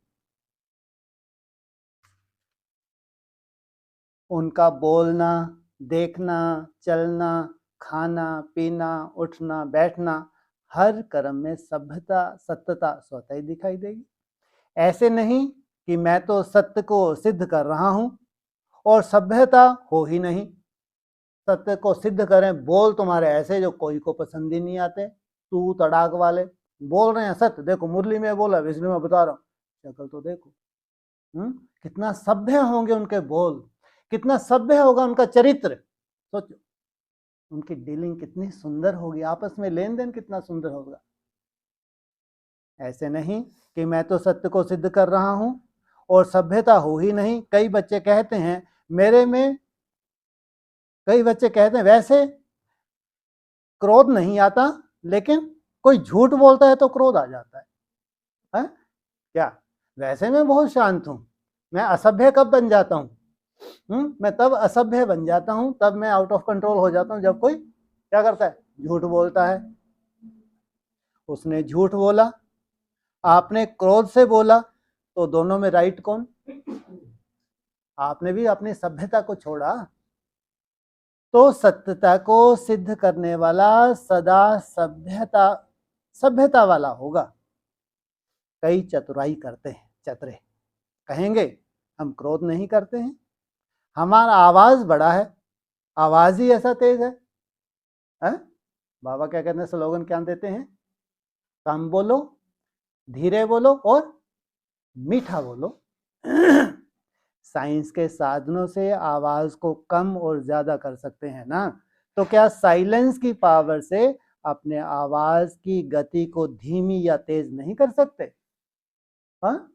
उनका बोलना, देखना, चलना, खाना पीना, उठना बैठना, हर कर्म में सभ्यता सत्यता स्वतः ही दिखाई देगी। ऐसे नहीं कि मैं तो सत्य को सिद्ध कर रहा हूं और सभ्यता हो ही नहीं। सत्य को सिद्ध करें बोल तुम्हारे ऐसे जो कोई को पसंद ही नहीं आते, तू तड़ाक वाले बोल रहे हैं सत्य। देखो मुरली में बोला, विष्णु में बता रहा हूं, शक्ल तो देखो। कितना सभ्य होंगे उनके बोल, कितना सभ्य होगा उनका चरित्र। सोचो उनकी डीलिंग कितनी सुंदर होगी, आपस में लेन देन कितना सुंदर होगा। ऐसे नहीं कि मैं तो सत्य को सिद्ध कर रहा हूं और सभ्यता हो ही नहीं। कई बच्चे कहते हैं मेरे में, कई बच्चे कहते हैं वैसे क्रोध नहीं आता, लेकिन कोई झूठ बोलता है तो क्रोध आ जाता है? क्या? वैसे मैं बहुत शांत हूं, मैं असभ्य कब बन जाता हूं? मैं तब असभ्य बन जाता हूं, तब मैं आउट ऑफ कंट्रोल हो जाता हूं जब कोई क्या करता है, झूठ बोलता है। उसने झूठ बोला, आपने क्रोध से बोला, तो दोनों में राइट कौन? आपने भी अपनी सभ्यता को छोड़ा। तो सत्यता को सिद्ध करने वाला सदा सभ्यता वाला होगा। कई चतुराई करते हैं, चतुरे कहेंगे हम क्रोध नहीं करते हैं, हमारा आवाज बड़ा है, आवाज ही ऐसा तेज है। बाबा क्या कहते हैं, स्लोगन क्या देते हैं? कम बोलो, धीरे बोलो और मीठा बोलो। साइंस के साधनों से आवाज को कम और ज्यादा कर सकते हैं ना, तो क्या साइलेंस की पावर से अपने आवाज की गति को धीमी या तेज नहीं कर सकते? हाँ,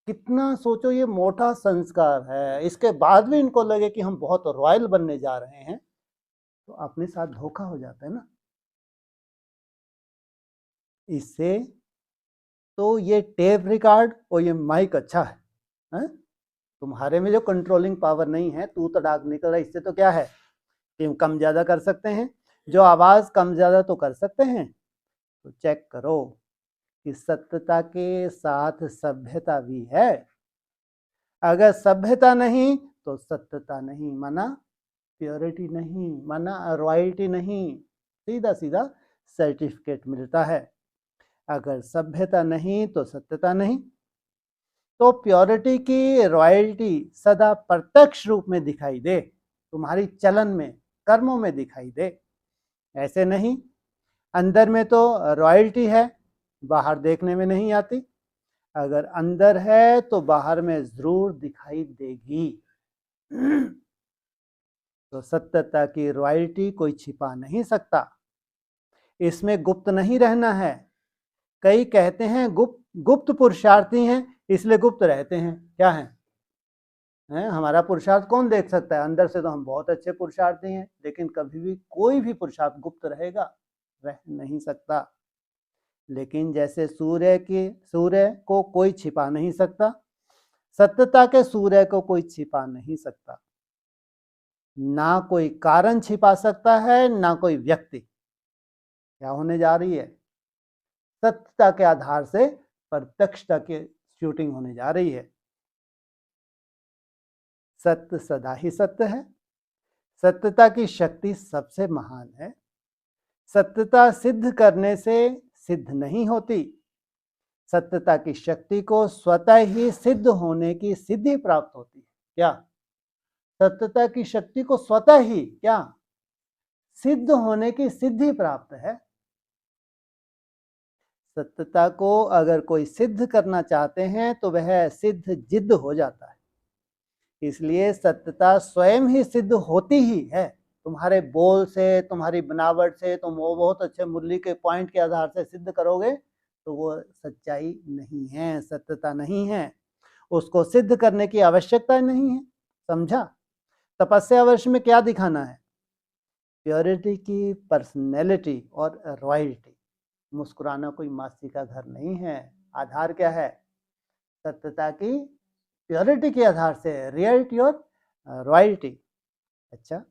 कितना सोचो, ये मोटा संस्कार है, इसके बाद भी इनको लगे कि हम बहुत रॉयल बनने जा रहे हैं, तो अपने साथ धोखा हो जाता है ना। इससे तो ये टेप रिकॉर्ड और ये माइक अच्छा है? तुम्हारे में जो कंट्रोलिंग पावर नहीं है, तू तड़ाक निकल रहा है, इससे तो क्या है कि हम कम ज्यादा कर सकते हैं, जो आवाज कम ज्यादा तो कर सकते हैं। तो चेक करो कि सत्यता के साथ सभ्यता भी है। अगर सभ्यता नहीं तो सत्यता नहीं, माना प्योरिटी नहीं, माना रॉयल्टी नहीं, सीधा सीधा सर्टिफिकेट मिलता है। अगर सभ्यता नहीं तो सत्यता नहीं। तो प्योरिटी की रॉयल्टी सदा प्रत्यक्ष रूप में दिखाई दे, तुम्हारी चलन में, कर्मों में दिखाई दे। ऐसे नहीं, अंदर में तो रॉयल्टी है, बाहर देखने में नहीं आती। अगर अंदर है तो बाहर में जरूर दिखाई देगी। तो सत्यता की रॉयल्टी कोई छिपा नहीं सकता, इसमें गुप्त नहीं रहना है। कई कहते हैं गुप्त पुरुषार्थी हैं, इसलिए गुप्त रहते हैं। क्या है? हमारा पुरुषार्थ कौन देख सकता है? अंदर से तो हम बहुत अच्छे पुरुषार्थी हैं, लेकिन कभी भी कोई भी पुरुषार्थ गुप्त रहेगा? रह नहीं सकता। लेकिन जैसे सूर्य को कोई छिपा नहीं सकता, सत्यता के सूर्य को कोई छिपा नहीं सकता। ना कोई कारण छिपा सकता है, ना कोई व्यक्ति। क्या होने जा रही है? सत्यता के आधार से प्रत्यक्षता की शूटिंग होने जा रही है। सत्य सदा ही सत्य है, सत्यता की शक्ति सबसे महान है। सत्यता सिद्ध करने से सिद्ध नहीं होती, सत्यता की शक्ति को स्वतः ही सिद्ध होने की सिद्धि प्राप्त होती है। क्या? सत्यता की शक्ति को स्वतः ही क्या सिद्ध होने की सिद्धि प्राप्त है। सत्यता को अगर कोई सिद्ध करना चाहते हैं तो वह सिद्ध जिद्द हो जाता है। इसलिए सत्यता स्वयं ही सिद्ध होती ही है। तुम्हारे बोल से, तुम्हारी बनावट से, तुम वो बहुत अच्छे मुरली के पॉइंट के आधार से सिद्ध करोगे तो वो सच्चाई नहीं है, सत्यता नहीं है। उसको सिद्ध करने की आवश्यकता नहीं है। समझा? तपस्या वर्ष में क्या दिखाना है? प्योरिटी की पर्सनैलिटी और रॉयल्टी। मुस्कुराना कोई मासी का घर नहीं है। आधार क्या है? सत्यता की प्योरिटी के आधार से रियलिटी और रॉयल्टी। अच्छा,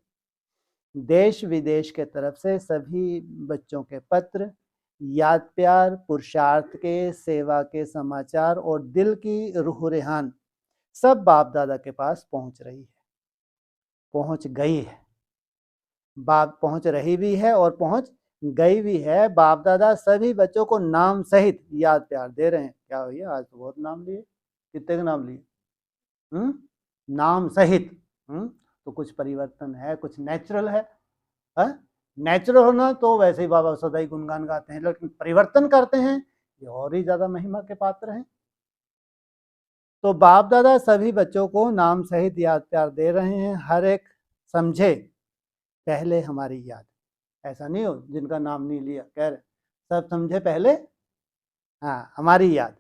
देश विदेश के तरफ से सभी बच्चों के पत्र, याद प्यार, पुरुषार्थ के, सेवा के समाचार और दिल की रूह रेहान सब बाप दादा के पास पहुंच रही है, पहुंच गई है। बाप पहुंच रही भी है और पहुंच गई भी है। बाप दादा सभी बच्चों को नाम सहित याद प्यार दे रहे हैं। क्या भैया, आज तो बहुत नाम लिए, कितने के नाम लिए? नाम सहित। तो कुछ परिवर्तन है, कुछ नेचुरल है। नेचुरल होना तो वैसे ही बाबा सदा ही गुणगान गाते हैं, लेकिन परिवर्तन करते हैं, ये और ही ज्यादा महिमा के पात्र हैं। तो बाप दादा सभी बच्चों को नाम सहित याद प्यार दे रहे हैं। हर एक समझे पहले हमारी याद। ऐसा नहीं हो जिनका नाम नहीं लिया, कह रहे सब समझे पहले हाँ हमारी याद।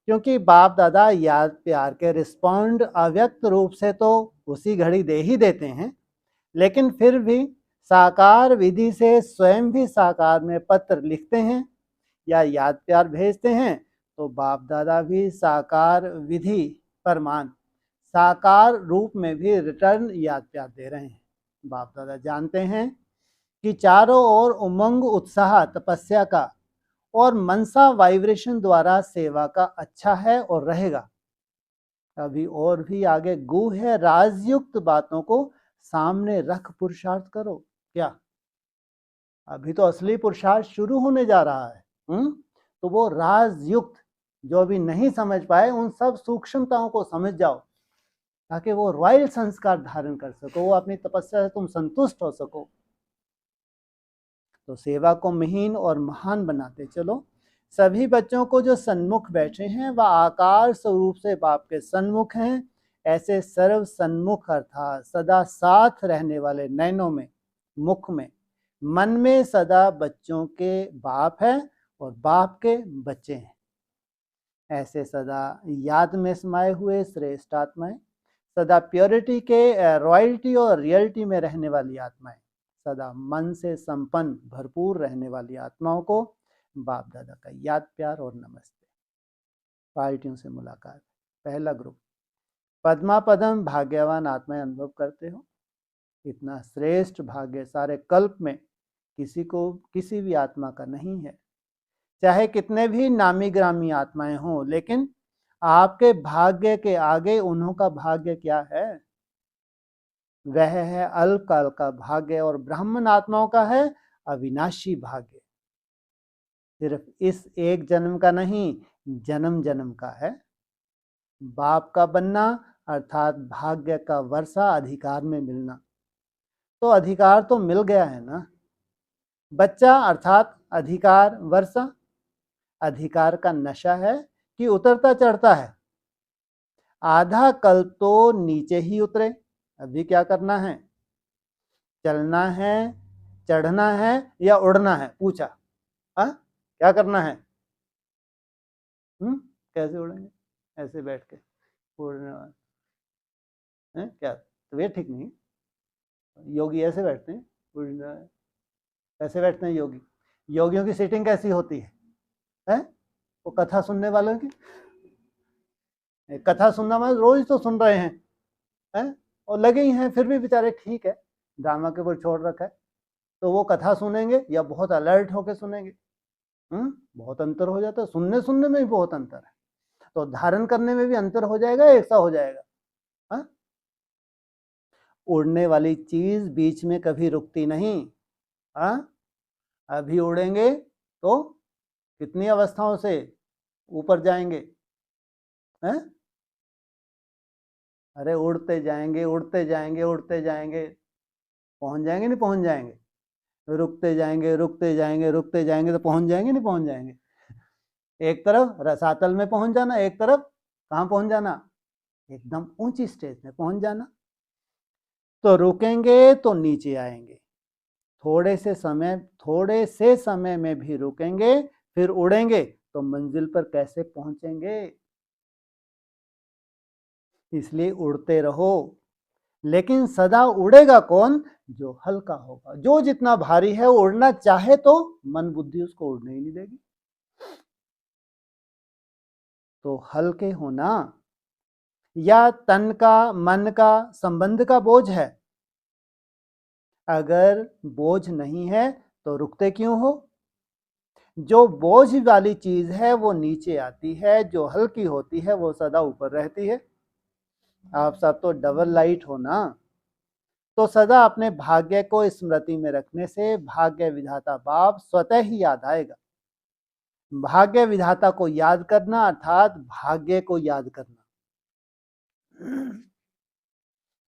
क्योंकि बाप दादा याद प्यार के रिस्पॉन्ड अव्यक्त रूप से तो उसी घड़ी दे ही देते हैं, लेकिन फिर भी साकार विधि से स्वयं भी साकार में पत्र लिखते हैं या याद प्यार भेजते हैं। तो बाप दादा भी साकार विधि परमान साकार रूप में भी रिटर्न याद प्यार दे रहे हैं। बाप दादा जानते हैं कि चारों ओर उमंग, उत्साह, तपस्या का और मनसा वाइब्रेशन द्वारा सेवा का अच्छा है और रहेगा। अभी और भी आगे गुह्य राजयुक्त बातों को सामने रख पुरुषार्थ करो। क्या अभी तो असली पुरुषार्थ शुरू होने जा रहा है। तो वो राजयुक्त जो अभी नहीं समझ पाए उन सब सूक्ष्मताओं को समझ जाओ, ताकि वो रॉयल संस्कार धारण कर सको, वो अपनी तपस्या से तुम संतुष्ट हो सको। तो सेवा को महीन और महान बनाते चलो। सभी बच्चों को जो सन्मुख बैठे हैं वह आकार स्वरूप से बाप के सन्मुख हैं। ऐसे सर्व सन्मुख अर्थात सदा साथ रहने वाले नयनों में, मुख में, मन में सदा बच्चों के बाप है और बाप के बच्चे हैं। ऐसे सदा याद में समाये हुए श्रेष्ठ आत्माएं, सदा प्योरिटी के, रॉयल्टी और रियलिटी में रहने वाली आत्माएं, सदा मन से संपन्न भरपूर रहने वाली आत्माओं को बाप दादा का याद प्यार और नमस्ते। पार्टियों से मुलाकात। पहला ग्रुप, पद्मा पदम भाग्यवान आत्माएं अनुभव करते हो। इतना श्रेष्ठ भाग्य सारे कल्प में किसी को, किसी भी आत्मा का नहीं है। चाहे कितने भी नामी ग्रामी आत्माएं हों, लेकिन आपके भाग्य के आगे उन्हों का भाग्य क्या है? वह है अल्पकाल का भाग्य और ब्राह्मण आत्माओं का है अविनाशी भाग्य। सिर्फ इस एक जन्म का नहीं, जन्म जन्म का है। बाप का बनना अर्थात भाग्य का वर्षा अधिकार में मिलना। तो अधिकार तो मिल गया है ना। बच्चा अर्थात अधिकार वर्षा। अधिकार का नशा है कि उतरता चढ़ता है। आधा कल तो नीचे ही उतरे। अभी क्या करना है? चलना है, चढ़ना है या उड़ना है? पूछा। क्या करना है? कैसे उड़ेंगे? ऐसे बैठ के उड़ने वाले क्या? तो वे ठीक नहीं। योगी ऐसे बैठते हैं, उड़ना कैसे बैठते हैं योगी? योगियों की सीटिंग कैसी होती है? वो कथा सुनने वालों की कथा सुनना मतलब रोज तो सुन रहे हैं और लगे ही हैं, फिर भी बेचारे ठीक है, ड्रामा के ऊपर छोड़ रखा है। तो वो कथा सुनेंगे या बहुत अलर्ट होकर सुनेंगे? बहुत अंतर हो जाता है। सुनने सुनने में भी बहुत अंतर है। तो धारण करने में भी अंतर हो जाएगा, एक सा हो जाएगा। उड़ने वाली चीज बीच में कभी रुकती नहीं। अभी उड़ेंगे तो कितनी अवस्थाओं से ऊपर जाएंगे? अरे उड़ते जाएंगे, उड़ते जाएंगे, उड़ते जाएंगे, पहुंच जाएंगे नहीं पहुंच जाएंगे? रुकते जाएंगे, रुकते जाएंगे, रुकते जाएंगे, तो पहुंच जाएंगे नहीं पहुंच जाएंगे? एक तरफ रसातल में पहुंच जाना, एक तरफ कहाँ पहुंच जाना? एकदम ऊंची स्टेज में पहुंच जाना। तो रुकेंगे तो नीचे आएंगे, थोड़े से समय में भी रुकेंगे, फिर उड़ेंगे तो मंजिल पर कैसे पहुंचेंगे? इसलिए उड़ते रहो। लेकिन सदा उड़ेगा कौन? जो हल्का होगा। जो जितना भारी है उड़ना चाहे तो मन बुद्धि उसको उड़ने ही नहीं देगी। तो हल्के होना या तन का, मन का, संबंध का बोझ है? अगर बोझ नहीं है तो रुकते क्यों हो? जो बोझ वाली चीज है वो नीचे आती है, जो हल्की होती है वो सदा ऊपर रहती है। आप सब तो डबल लाइट हो ना। तो सदा अपने भाग्य को स्मृति में रखने से भाग्य विधाता बाप स्वतः ही याद आएगा। भाग्य विधाता को याद करना अर्थात भाग्य को याद करना,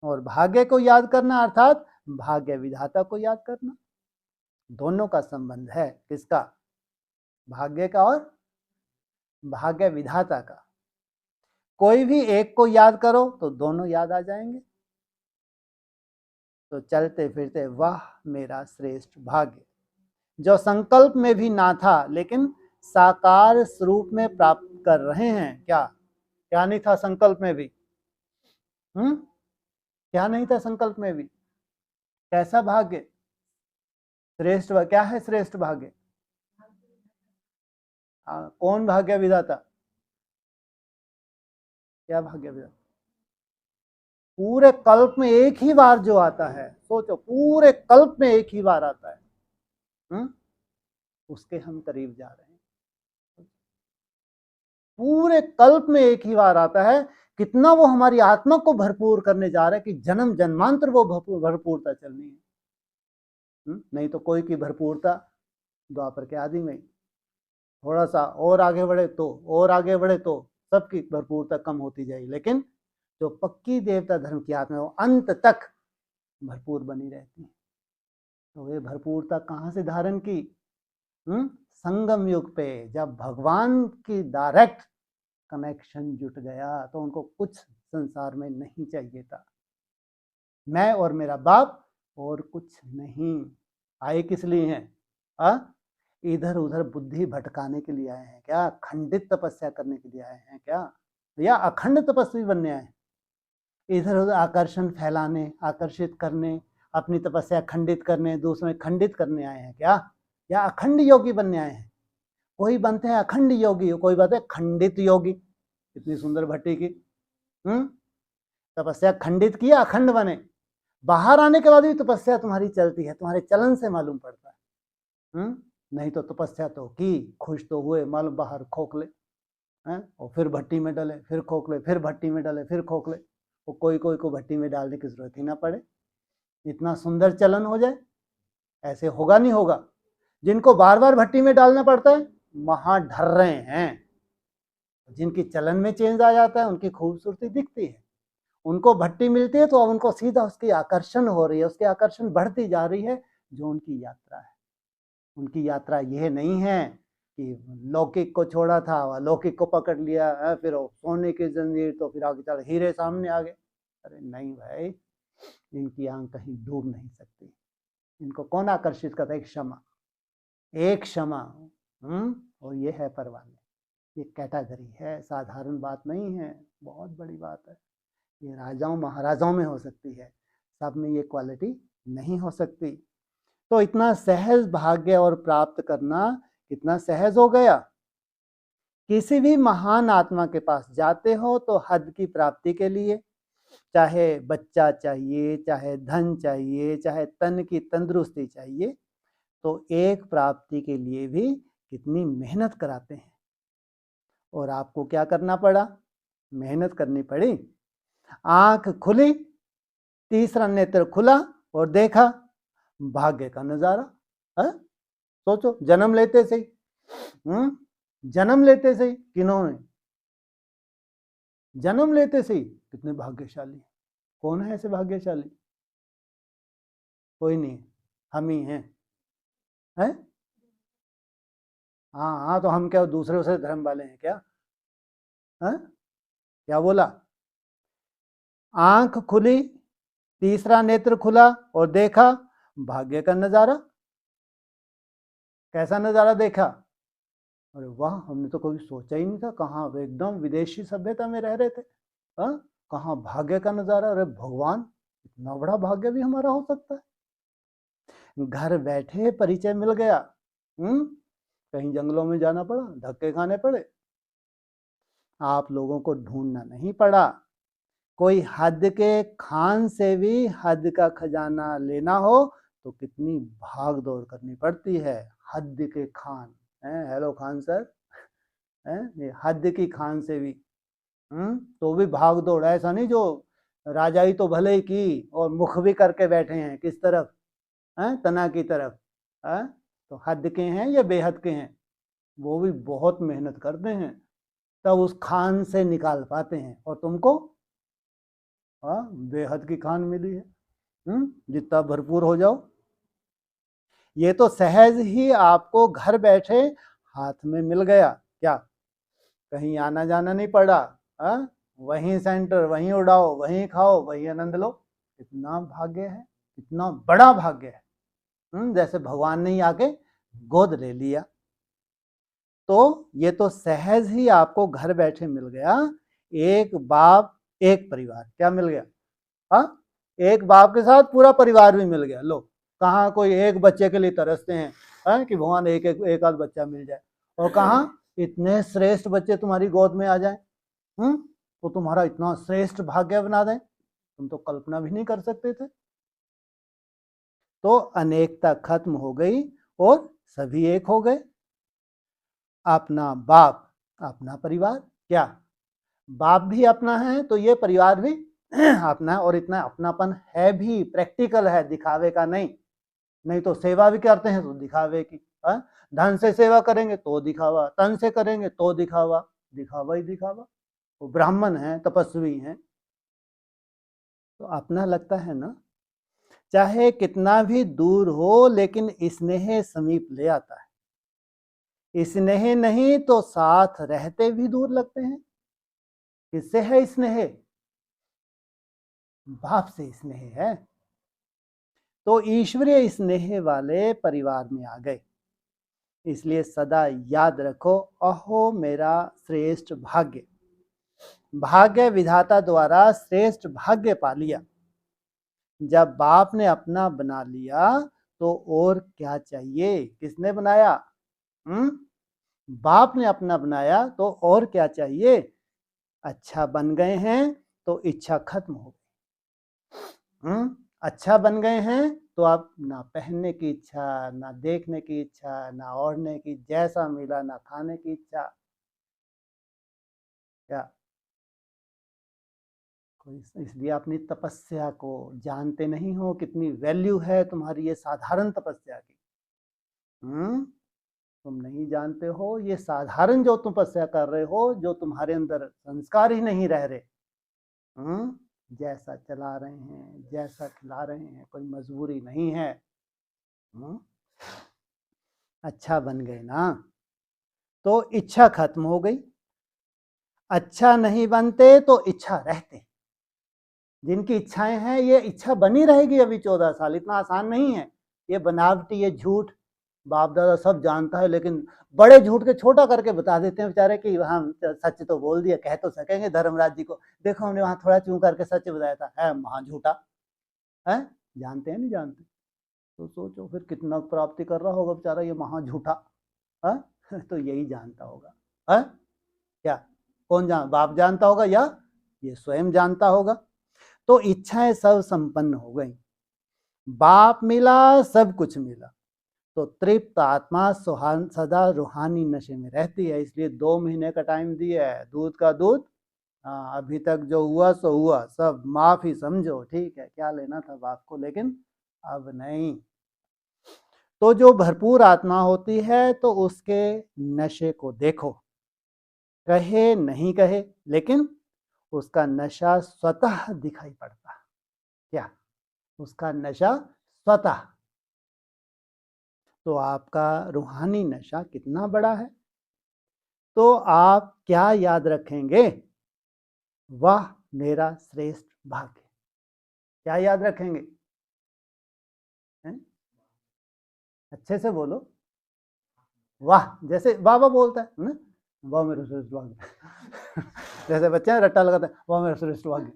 और भाग्य को याद करना अर्थात भाग्य विधाता को याद करना। दोनों का संबंध है। किसका? भाग्य का और भाग्य विधाता का। कोई भी एक को याद करो तो दोनों याद आ जाएंगे। तो चलते फिरते वाह मेरा श्रेष्ठ भाग्य, जो संकल्प में भी ना था लेकिन साकार स्वरूप में प्राप्त कर रहे हैं। क्या क्या नहीं था संकल्प में भी? क्या नहीं था संकल्प में भी? कैसा भाग्य? श्रेष्ठ क्या है? श्रेष्ठ भाग्य कौन भाग्य विधाता? क्या भाग्य विधाता? पूरे कल्प में एक ही बार जो आता है, सोचो पूरे कल्प में एक ही बार आता है, उसके हम करीब जा रहे हैं। पूरे कल्प में एक ही बार आता है, कितना वो हमारी आत्मा को भरपूर करने जा रहा है कि जन्म जन्मांतर वो भरपूरता चलनी है। नहीं तो कोई की भरपूरता द्वापर के आदि में, थोड़ा सा और आगे बढ़े तो सबकी भरपूरता कम होती जाएगी, लेकिन जो पक्की देवता धर्म की आत्मा है वो अंत तक भरपूर बनी रहती है। तो ये भरपूरता कहाँ से धारण की? संगम युग पे, जब भगवान की डायरेक्ट कनेक्शन जुट गया तो उनको कुछ संसार में नहीं चाहिए था। मैं और मेरा बाप और कुछ नहीं। आए किस लिए हैं? इधर उधर बुद्धि भटकाने के लिए आए हैं क्या? खंडित तपस्या करने के लिए आए हैं क्या? या अखंड तपस्वी बनने आए? इधर उधर आकर्षण फैलाने, आकर्षित करने, अपनी तपस्या खंडित करने, दूसरे खंडित करने आए हैं क्या? या अखंड योगी बनने आए हैं? कोई बनते हैं अखंड योगी, कोई बनते हैं खंडित योगी। इतनी सुंदर भट्टी की तपस्या खंडित किया, अखंड बने। बाहर आने के बाद भी तपस्या तुम्हारी चलती है, तुम्हारे चलन से मालूम पड़ता है। नहीं तो तपस्या तो की, खुश तो हुए, मालूम बाहर खोखले हैं, और फिर भट्टी में डले, फिर खोखले, फिर भट्टी में डले, फिर खोखले। वो कोई को भट्टी में डालने की जरूरत ही ना पड़े, इतना सुंदर चलन हो जाए। ऐसे होगा नहीं होगा। जिनको बार बार भट्टी में डालना पड़ता है वहां ढर रहे हैं। जिनकी चलन में चेंज आ जाता है उनकी खूबसूरती दिखती है, उनको भट्टी मिलती है तो अब उनको सीधा उसकी आकर्षण हो रही है, उसकी आकर्षण बढ़ती जा रही है। जो उनकी यात्रा है, उनकी यात्रा यह नहीं है कि लौकिक को छोड़ा था, लौकिक को पकड़ लिया, फिर सोने की जंजीर, तो फिर आगे चल हीरे सामने आ गए। अरे नहीं भाई, इनकी आंख कहीं डूब नहीं सकती। इनको कौन आकर्षित करता है? एक क्षमा और ये है परवाने। ये कैटेगरी है, साधारण बात नहीं है, बहुत बड़ी बात है। ये राजाओं महाराजाओं में हो सकती है, सब में ये क्वालिटी नहीं हो सकती। तो इतना सहज भाग्य और प्राप्त करना कितना सहज हो गया। किसी भी महान आत्मा के पास जाते हो तो हद की प्राप्ति के लिए, चाहे बच्चा चाहिए, चाहे धन चाहिए, चाहे तन की तंदुरुस्ती चाहिए, तो एक प्राप्ति के लिए भी कितनी मेहनत कराते हैं। और आपको क्या करना पड़ा? मेहनत करनी पड़ी। आंख खुली, तीसरा नेत्र खुला और देखा भाग्य का नजारा। सोचो, जन्म लेते से किन्होंने जन्म लेते से कितने भाग्यशाली। कौन है ऐसे भाग्यशाली? कोई नहीं, हम ही हैं। हाँ, तो हम क्या दूसरे धर्म वाले हैं क्या? क्या बोला? आंख खुली, तीसरा नेत्र खुला और देखा भाग्य का नजारा। कैसा नजारा देखा? अरे वाह, हमने तो कभी सोचा ही नहीं था। कहाँ एकदम विदेशी सभ्यता में रह रहे थे, कहाँ भाग्य का नजारा। अरे भगवान, इतना बड़ा भाग्य भी हमारा हो सकता है। घर बैठे परिचय मिल गया। कहीं जंगलों में जाना पड़ा, धक्के खाने पड़े, आप लोगों को ढूंढना नहीं पड़ा। कोई हद के खान से भी हद का खजाना लेना हो तो कितनी भाग दौड़ करनी पड़ती है। हद के खान, हेलो खान सर, ये हद की खान से भी तो भी भाग दौड़। ऐसा नहीं जो राजाई तो भले ही की और मुख भी करके बैठे हैं किस तरफ, तना की तरफ। तो हद के हैं या बेहद के हैं, वो भी बहुत मेहनत करते हैं तब उस खान से निकाल पाते हैं। और तुमको बेहद की खान मिली है, जितना भरपूर हो जाओ। ये तो सहज ही आपको घर बैठे हाथ में मिल गया। क्या कहीं आना जाना नहीं पड़ा? वहीं सेंटर, वहीं उड़ाओ, वहीं खाओ, वहीं आनंद लो। कितना भाग्य है, कितना बड़ा भाग्य है। जैसे भगवान ने ही आके गोद ले लिया। तो ये तो सहज ही आपको घर बैठे मिल गया। एक बाप एक परिवार, क्या मिल गया? एक बाप के साथ पूरा परिवार भी मिल गया। लो, कहाँ कोई एक बच्चे के लिए तरसते हैं कि भगवान एक आध बच्चा मिल जाए, और कहाँ इतने श्रेष्ठ बच्चे तुम्हारी गोद में आ जाए, तो तुम्हारा इतना श्रेष्ठ भाग्य बना दें। तुम तो कल्पना भी नहीं कर सकते थे। तो अनेकता खत्म हो गई और सभी एक हो गए। अपना बाप, अपना परिवार, क्या बाप भी अपना है तो ये परिवार भी अपना है, और इतना अपनापन है भी, प्रैक्टिकल है, दिखावे का नहीं। नहीं तो सेवा भी करते हैं तो दिखावे की, धन से सेवा करेंगे तो दिखावा, तन से करेंगे तो दिखावा, दिखावा ही दिखावा। वो ब्राह्मण है, तपस्वी हैं, तो अपना लगता है ना। चाहे कितना भी दूर हो लेकिन स्नेह समीप ले आता है। स्नेह नहीं तो साथ रहते भी दूर लगते हैं। किससे है स्नेह? बाप से स्नेह है। तो ईश्वरीय स्नेह वाले परिवार में आ गए। इसलिए सदा याद रखो, अहो मेरा श्रेष्ठ भाग्य, भाग्य विधाता द्वारा श्रेष्ठ भाग्य पा लिया। जब बाप ने अपना बना लिया तो और क्या चाहिए? किसने बनाया? बाप ने अपना बनाया तो और क्या चाहिए? अच्छा बन गए हैं तो इच्छा खत्म हो गई। अच्छा बन गए हैं तो आप ना पहनने की इच्छा, ना देखने की इच्छा, ना ओढ़ने की, जैसा मिला ना खाने की इच्छा। क्या इसलिए अपनी तपस्या को जानते नहीं हो, कितनी वैल्यू है तुम्हारी ये साधारण तपस्या की। तुम नहीं जानते हो, ये साधारण जो तपस्या कर रहे हो, जो तुम्हारे अंदर संस्कार ही नहीं रह रहे, जैसा चला रहे हैं, जैसा खिला रहे हैं, कोई मजबूरी नहीं है। अच्छा बन गए ना तो इच्छा खत्म हो गई। अच्छा नहीं बनते तो इच्छा रहते। जिनकी इच्छाएं हैं, ये इच्छा बनी रहेगी अभी 14 साल, इतना आसान नहीं है। ये बनावटी, ये झूठ बाप दादा सब जानता है, लेकिन बड़े झूठ के छोटा करके बता देते हैं बेचारे कि हम सच तो बोल दिया, कह तो सकेंगे धर्मराज जी को, देखो हमने वहां थोड़ा चूं करके सच बताया था, है महा झूठा है। जानते हैं नहीं जानते? तो सोचो फिर कितना प्राप्ति कर रहा होगा बेचारा ये महा झूठा। तो यही जानता होगा। है क्या? कौन जान? बाप जानता होगा या ये स्वयं जानता होगा। तो इच्छाएं सब संपन्न हो गई, बाप मिला, सब कुछ मिला, तो तृप्त आत्मा सदा रूहानी नशे में रहती है। इसलिए 2 महीने का टाइम दिया है, दूध का दूध। अभी तक जो हुआ सो हुआ, सब माफ ही समझो, ठीक है, क्या लेना था बाप को, लेकिन अब नहीं। तो जो भरपूर आत्मा होती है तो उसके नशे को देखो, कहे नहीं कहे, लेकिन उसका नशा स्वतः दिखाई पड़ता। क्या? उसका नशा स्वतः। तो आपका रूहानी नशा कितना बड़ा है? तो आप क्या याद रखेंगे? वाह मेरा श्रेष्ठ भाग्य। क्या याद रखेंगे? अच्छे से बोलो। वाह, जैसे बाबा बोलता है ना, वाह मेरा श्रेष्ठ भाग्य। जैसे बच्चे रट्टा लगाते हैं, वाह मेरा श्रेष्ठ भाग्य।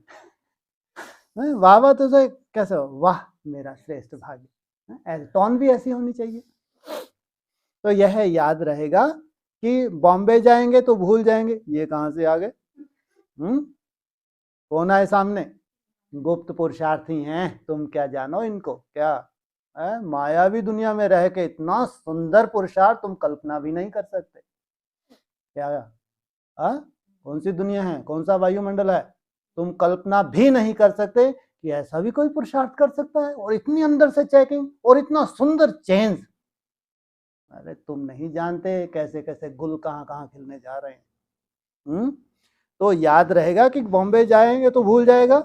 बाबा तो कैसे हो? वाह मेरा श्रेष्ठ भाग्य। टोन भी ऐसी होनी चाहिए। तो यह याद रहेगा कि बॉम्बे जाएंगे तो भूल जाएंगे ये कहां से आ गए। कौन आए सामने? गुप्त पुरुषार्थी हैं, तुम क्या जानो इनको। क्या मायावी दुनिया में रह के इतना सुंदर पुरुषार्थ तुम कल्पना भी नहीं कर सकते। क्या कौन सी दुनिया है, कौन सा वायुमंडल है, तुम कल्पना भी नहीं कर सकते कि ऐसा भी कोई पुरुषार्थ कर सकता है, और इतनी अंदर से चेकिंग और इतना सुंदर चेंज। अरे तुम नहीं जानते कैसे कैसे गुल कहाँ कहाँ खिलने जा रहे हैं। तो याद रहेगा कि बॉम्बे जाएंगे तो भूल जाएगा।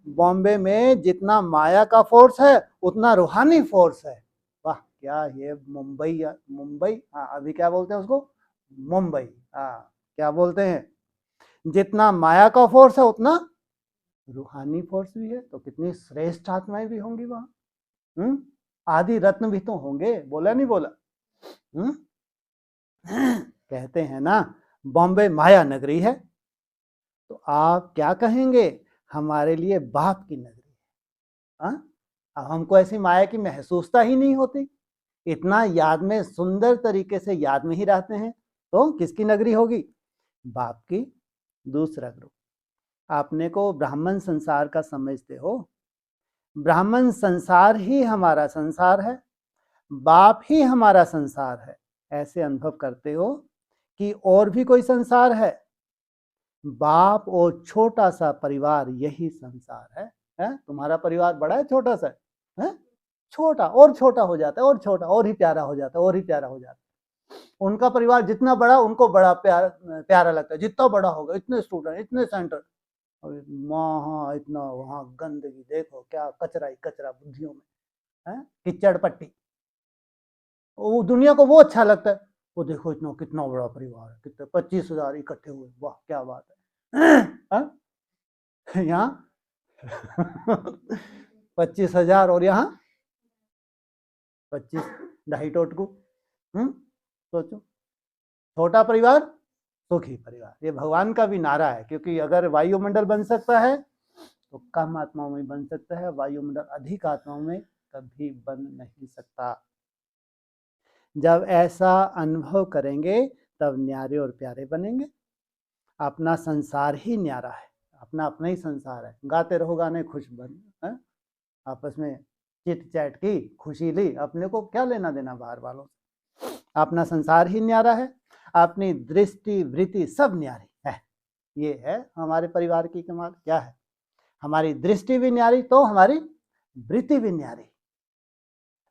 बॉम्बे में जितना माया का फोर्स है उतना रूहानी फोर्स है। वाह क्या ये मुंबई, मुंबई अभी क्या बोलते हैं उसको? मुंबई। क्या बोलते हैं? जितना माया का फोर्स है उतना रूहानी फोर्स भी है। तो कितनी श्रेष्ठ आत्माएं भी होंगी वहां। आदि रत्न भी तो होंगे, बोला नहीं बोला? कहते हैं ना बॉम्बे माया नगरी है, तो आप क्या कहेंगे? हमारे लिए बाप की नगरी है। अब हमको ऐसी माया की महसूसता ही नहीं होती, इतना याद में, सुंदर तरीके से याद में ही रहते हैं। तो किसकी नगरी होगी? बाप की। दूसरा ग्रुप, आपने को ब्राह्मण संसार का समझते हो। ब्राह्मण संसार ही हमारा संसार है, बाप ही हमारा संसार है, ऐसे अनुभव करते हो कि और भी कोई संसार है? बाप और छोटा सा परिवार यही संसार है? तुम्हारा परिवार बड़ा है छोटा सा है? छोटा और छोटा हो जाता है, और छोटा और ही प्यारा हो जाता है, और ही प्यारा हो जाता है। उनका परिवार जितना बड़ा उनको बड़ा प्यारा लगता है, जितना बड़ा होगा, इतने स्टूडेंट, इतने सेंटर, वहाँ इतना, वहाँ गंदगी, देखो क्या कचरा ही कचरा बुद्धियों में है, कीचड़ पट्टी। वो दुनिया को वो अच्छा लगता है, वो देखो इतना कितना बड़ा परिवार है, कितने 25,000 इकट्ठे हुए, वाह क्या बात है। यहाँ 25,000 और यहाँ 25 ढाई टोटकू। सोचो, छोटा परिवार सुखी परिवार, ये भगवान का भी नारा है। क्योंकि अगर वायुमंडल बन सकता है तो कम आत्माओं में बन सकता है, वायुमंडल अधिक आत्माओं में कभी बन नहीं सकता। जब ऐसा अनुभव करेंगे तब न्यारे और प्यारे बनेंगे। अपना संसार ही न्यारा है, अपना अपना ही संसार है। गाते रहो गाने, खुश बन, आपस में चिट चैट की, खुशी ली, अपने को क्या लेना देना बाहर वालों से। अपना संसार ही न्यारा है, अपनी दृष्टि वृत्ति सब न्यारी है। ये है हमारे परिवार की कमाल। क्या है? हमारी दृष्टि भी न्यारी तो हमारी वृत्ति भी न्यारी।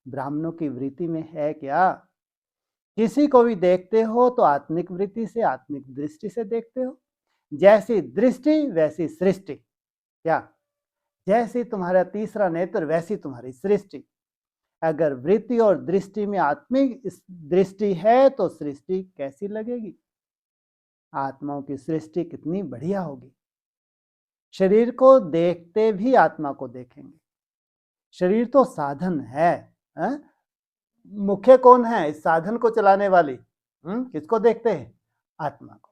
ब्राह्मणों की वृत्ति में है क्या? किसी को भी देखते हो तो आत्मिक वृत्ति से, आत्मिक दृष्टि से देखते हो। जैसी दृष्टि वैसी सृष्टि। क्या? जैसी तुम्हारा तीसरा नेत्र वैसी तुम्हारी सृष्टि। अगर वृत्ति और दृष्टि में आत्मिक दृष्टि है तो सृष्टि कैसी लगेगी? आत्माओं की सृष्टि कितनी बढ़िया होगी। शरीर को देखते भी आत्मा को देखेंगे। शरीर तो साधन है, मुख्य कौन है इस साधन को चलाने वाली? किसको देखते हैं? आत्मा को।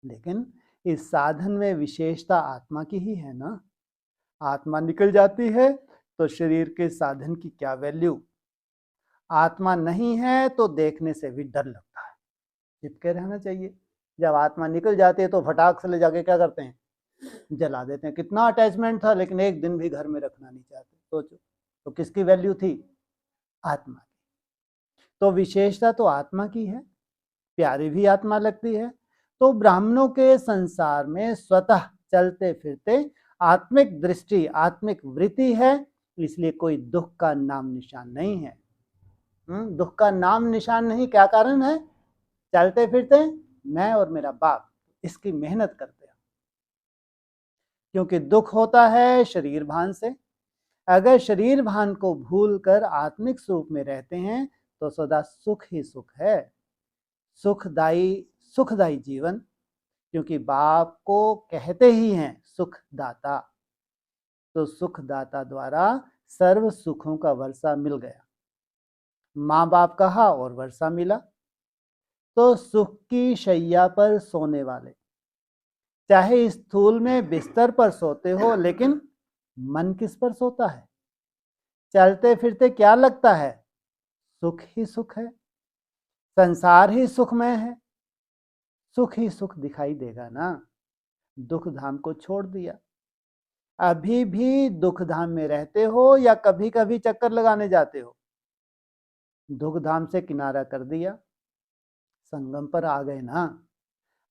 लेकिन इस साधन में विशेषता आत्मा की ही है ना। आत्मा निकल जाती है तो शरीर के साधन की क्या वैल्यू। आत्मा नहीं है तो देखने से भी डर लगता है, चिपके रहना चाहिए। जब आत्मा निकल जाती है तो फटाक से ले जाके क्या करते हैं? जला देते हैं। कितना अटैचमेंट था, लेकिन एक दिन भी घर में रखना नहीं चाहते। सोचो, तो किसकी वैल्यू थी? आत्मा की। तो विशेषता तो आत्मा की है, प्यारी भी आत्मा लगती है। तो ब्राह्मणों के संसार में स्वतः चलते फिरते आत्मिक दृष्टि, आत्मिक वृत्ति है, इसलिए कोई दुख का नाम निशान नहीं है। दुख का नाम निशान नहीं। क्या कारण है? चलते फिरते मैं और मेरा बाप इसकी मेहनत करते हैं। क्योंकि दुख होता है शरीर भान से। अगर शरीर भान को भूलकर आत्मिक स्वरूप में रहते हैं तो सदा सुख ही सुख है, सुखदायी जीवन। क्योंकि बाप को कहते ही हैं सुखदाता। तो सुखदाता द्वारा सर्व सुखों का वर्षा मिल गया। माँ बाप कहा और वर्षा मिला। तो सुख की शैया पर सोने वाले, चाहे स्थूल में बिस्तर पर सोते हो, लेकिन मन किस पर सोता है? चलते फिरते क्या लगता है? सुख ही सुख है, संसार ही सुखमय है, सुख ही सुख दिखाई देगा ना। दुख धाम को छोड़ दिया, अभी भी दुख धाम में रहते हो या कभी कभी चक्कर लगाने जाते हो? दुख धाम से किनारा कर दिया, संगम पर आ गए ना।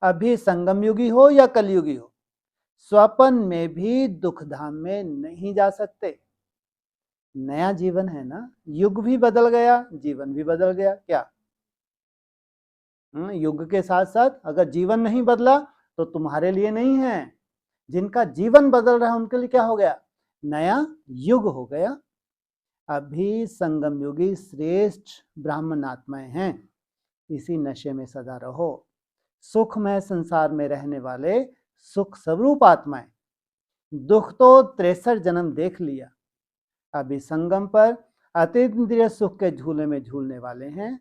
अभी संगम युगी हो या कलयुगी हो, स्वपन में भी दुख धाम में नहीं जा सकते। नया जीवन है ना, युग भी बदल गया, जीवन भी बदल गया। क्या युग के साथ साथ अगर जीवन नहीं बदला तो तुम्हारे लिए नहीं है। जिनका जीवन बदल रहा है उनके लिए क्या हो गया? नया युग हो गया। अभी संगम युगी श्रेष्ठ ब्राह्मण आत्माएं हैं। इसी नशे में सदा रहो। सुखमय संसार में रहने वाले सुख स्वरूप आत्माएं। दुख तो 63 जन्म देख लिया, अभी संगम पर अतीन्द्रिय सुख के झूले में झूलने वाले हैं।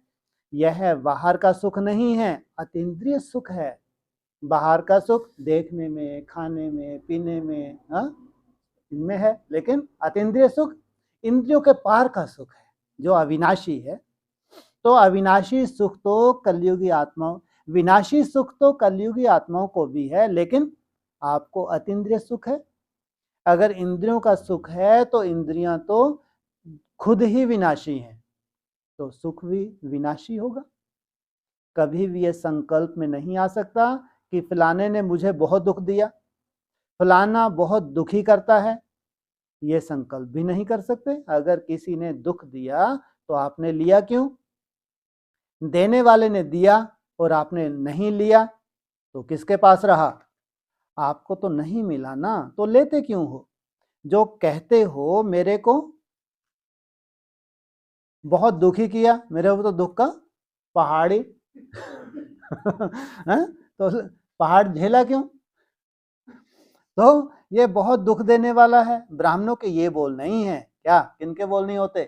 यह बाहर का सुख नहीं है, अतीन्द्रिय सुख है। बाहर का सुख देखने में, खाने में, पीने में, इनमें है। लेकिन अतीन्द्रिय सुख इंद्रियों के पार का सुख है, जो अविनाशी है। तो अविनाशी सुख तो कलयुगी आत्माओं, विनाशी सुख तो कलयुगी आत्माओं को भी है, लेकिन आपको अतीन्द्रिय सुख है। अगर इंद्रियों का सुख है तो इंद्रियां तो खुद ही विनाशी हैं, तो सुख भी विनाशी होगा। कभी भी ये संकल्प में नहीं आ सकता कि फलाने ने मुझे बहुत दुख दिया, फलाना बहुत दुखी करता है, ये संकल्प भी नहीं कर सकते। अगर किसी ने दुख दिया तो आपने लिया क्यों? देने वाले ने दिया और आपने नहीं लिया तो किसके पास रहा? आपको तो नहीं मिला ना, तो लेते क्यों हो? जो कहते हो मेरे को बहुत दुखी किया, मेरे को तो दुख का पहाड़ी तो पहाड़ झेला क्यों? तो ये बहुत दुख देने वाला है। ब्राह्मणों के ये बोल नहीं है क्या? किनके बोल नहीं होते?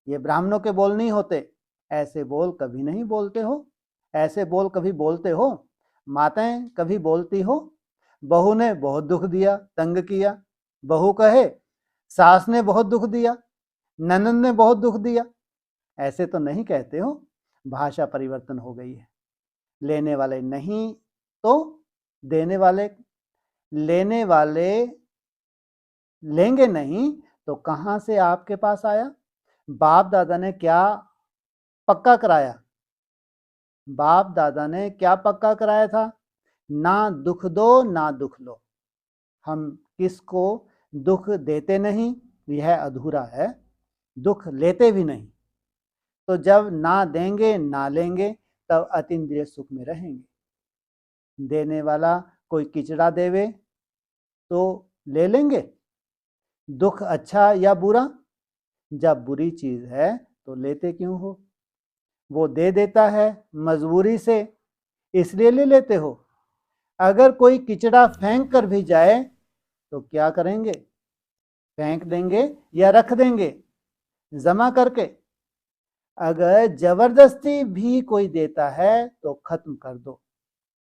ये ब्राह्मणों के बोल नहीं होते। ऐसे बोल कभी नहीं बोलते हो। ऐसे बोल कभी बोलते हो? माताएं कभी बोलती हो? बहू ने बहुत दुख दिया, तंग किया, बहू कहे सास ने बहुत दुख दिया, ननद ने बहुत दुख दिया, ऐसे तो नहीं कहते हो। भाषा परिवर्तन हो गई है। लेने वाले नहीं तो देने वाले, लेने वाले लेंगे नहीं तो कहां से आपके पास आया? बाप दादा ने क्या पक्का कराया? बाप दादा ने क्या पक्का कराया था? ना दुख दो ना दुख लो। हम किसको दुख देते नहीं, यह अधूरा है। दुख लेते भी नहीं। तो जब ना देंगे ना लेंगे तब अतीन्द्रिय सुख में रहेंगे। देने वाला कोई किचड़ा देवे तो ले लेंगे। दुख अच्छा या बुरा? जब बुरी चीज है तो लेते क्यों हो? वो दे देता है मजबूरी से, इसलिए ले लेते हो। अगर कोई किचड़ा फेंक कर भी जाए तो क्या करेंगे? फेंक देंगे या रख देंगे जमा करके? अगर जबरदस्ती भी कोई देता है तो खत्म कर दो।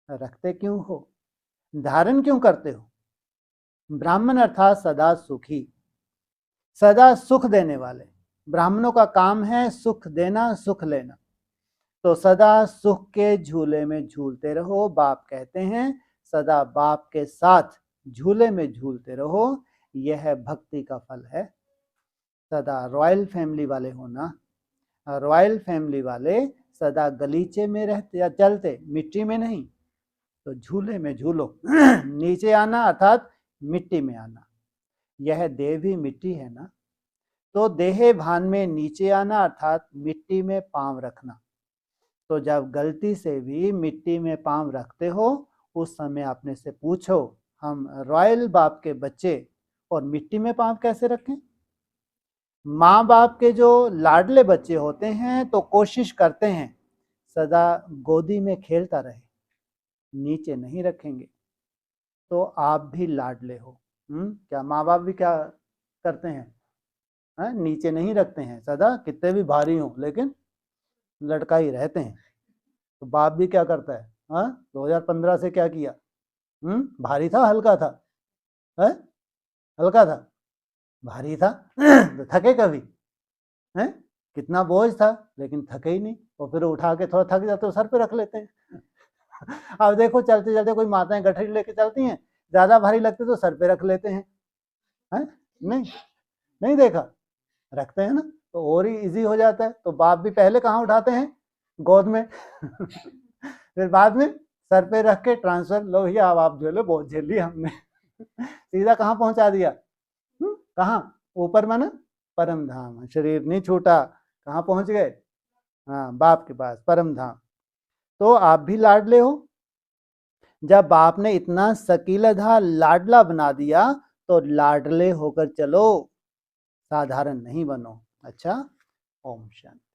रखते क्यों हो? धारण क्यों करते हो? ब्राह्मण अर्थात सदा सुखी, सदा सुख देने वाले। ब्राह्मणों का काम है सुख देना, सुख लेना। तो सदा सुख के झूले में झूलते रहो। बाप कहते हैं सदा बाप के साथ झूले में झूलते रहो। यह भक्ति का फल है। सदा रॉयल फैमिली वाले होना। रॉयल फैमिली वाले सदा गलीचे में रहते या चलते, मिट्टी में नहीं। तो झूले में झूलो नीचे आना अर्थात मिट्टी में आना। यह देह भी मिट्टी है ना, तो देह भान में नीचे आना अर्थात मिट्टी में पांव रखना। तो जब गलती से भी मिट्टी में पांव रखते हो उस समय अपने से पूछो हम रॉयल बाप के बच्चे और मिट्टी में पांव कैसे रखें? माँ बाप के जो लाडले बच्चे होते हैं तो कोशिश करते हैं सदा गोदी में खेलता रहे, नीचे नहीं रखेंगे। तो आप भी लाडले हो। क्या माँ बाप भी क्या करते हैं? नीचे नहीं रखते हैं, सदा कितने भी भारी हो लेकिन लड़का ही रहते हैं। तो बाप भी क्या करता है? 2015 से क्या किया? भारी था हल्का था? हल्का था? भारी था तो थके कभी? कितना बोझ था लेकिन थके ही नहीं। और फिर उठा के थोड़ा थक जाते हो सर पे रख लेते हैं अब देखो चलते चलते कोई माताएं गठरी लेके चलती हैं, ज्यादा भारी लगते तो सर पे रख लेते हैं। नहीं नहीं देखा? रखते हैं ना तो और ही इजी हो जाता है। तो बाप भी पहले कहाँ उठाते हैं? गोद में फिर बाद में सर पे रख के ट्रांसफर, लो भैया अब आप झेलो, बहुत झेल लिया हमने सीधा कहाँ पहुंचा दिया? कहाँ? ऊपर माना परम धाम। शरीर नहीं छूटा, कहाँ पहुंच गए? हाँ, बाप के पास परम धाम। तो आप भी लाडले हो। जब बाप ने इतना सकीलधा लाडला बना दिया तो लाडले होकर चलो, साधारण नहीं बनो। अच्छा, ओम शांति।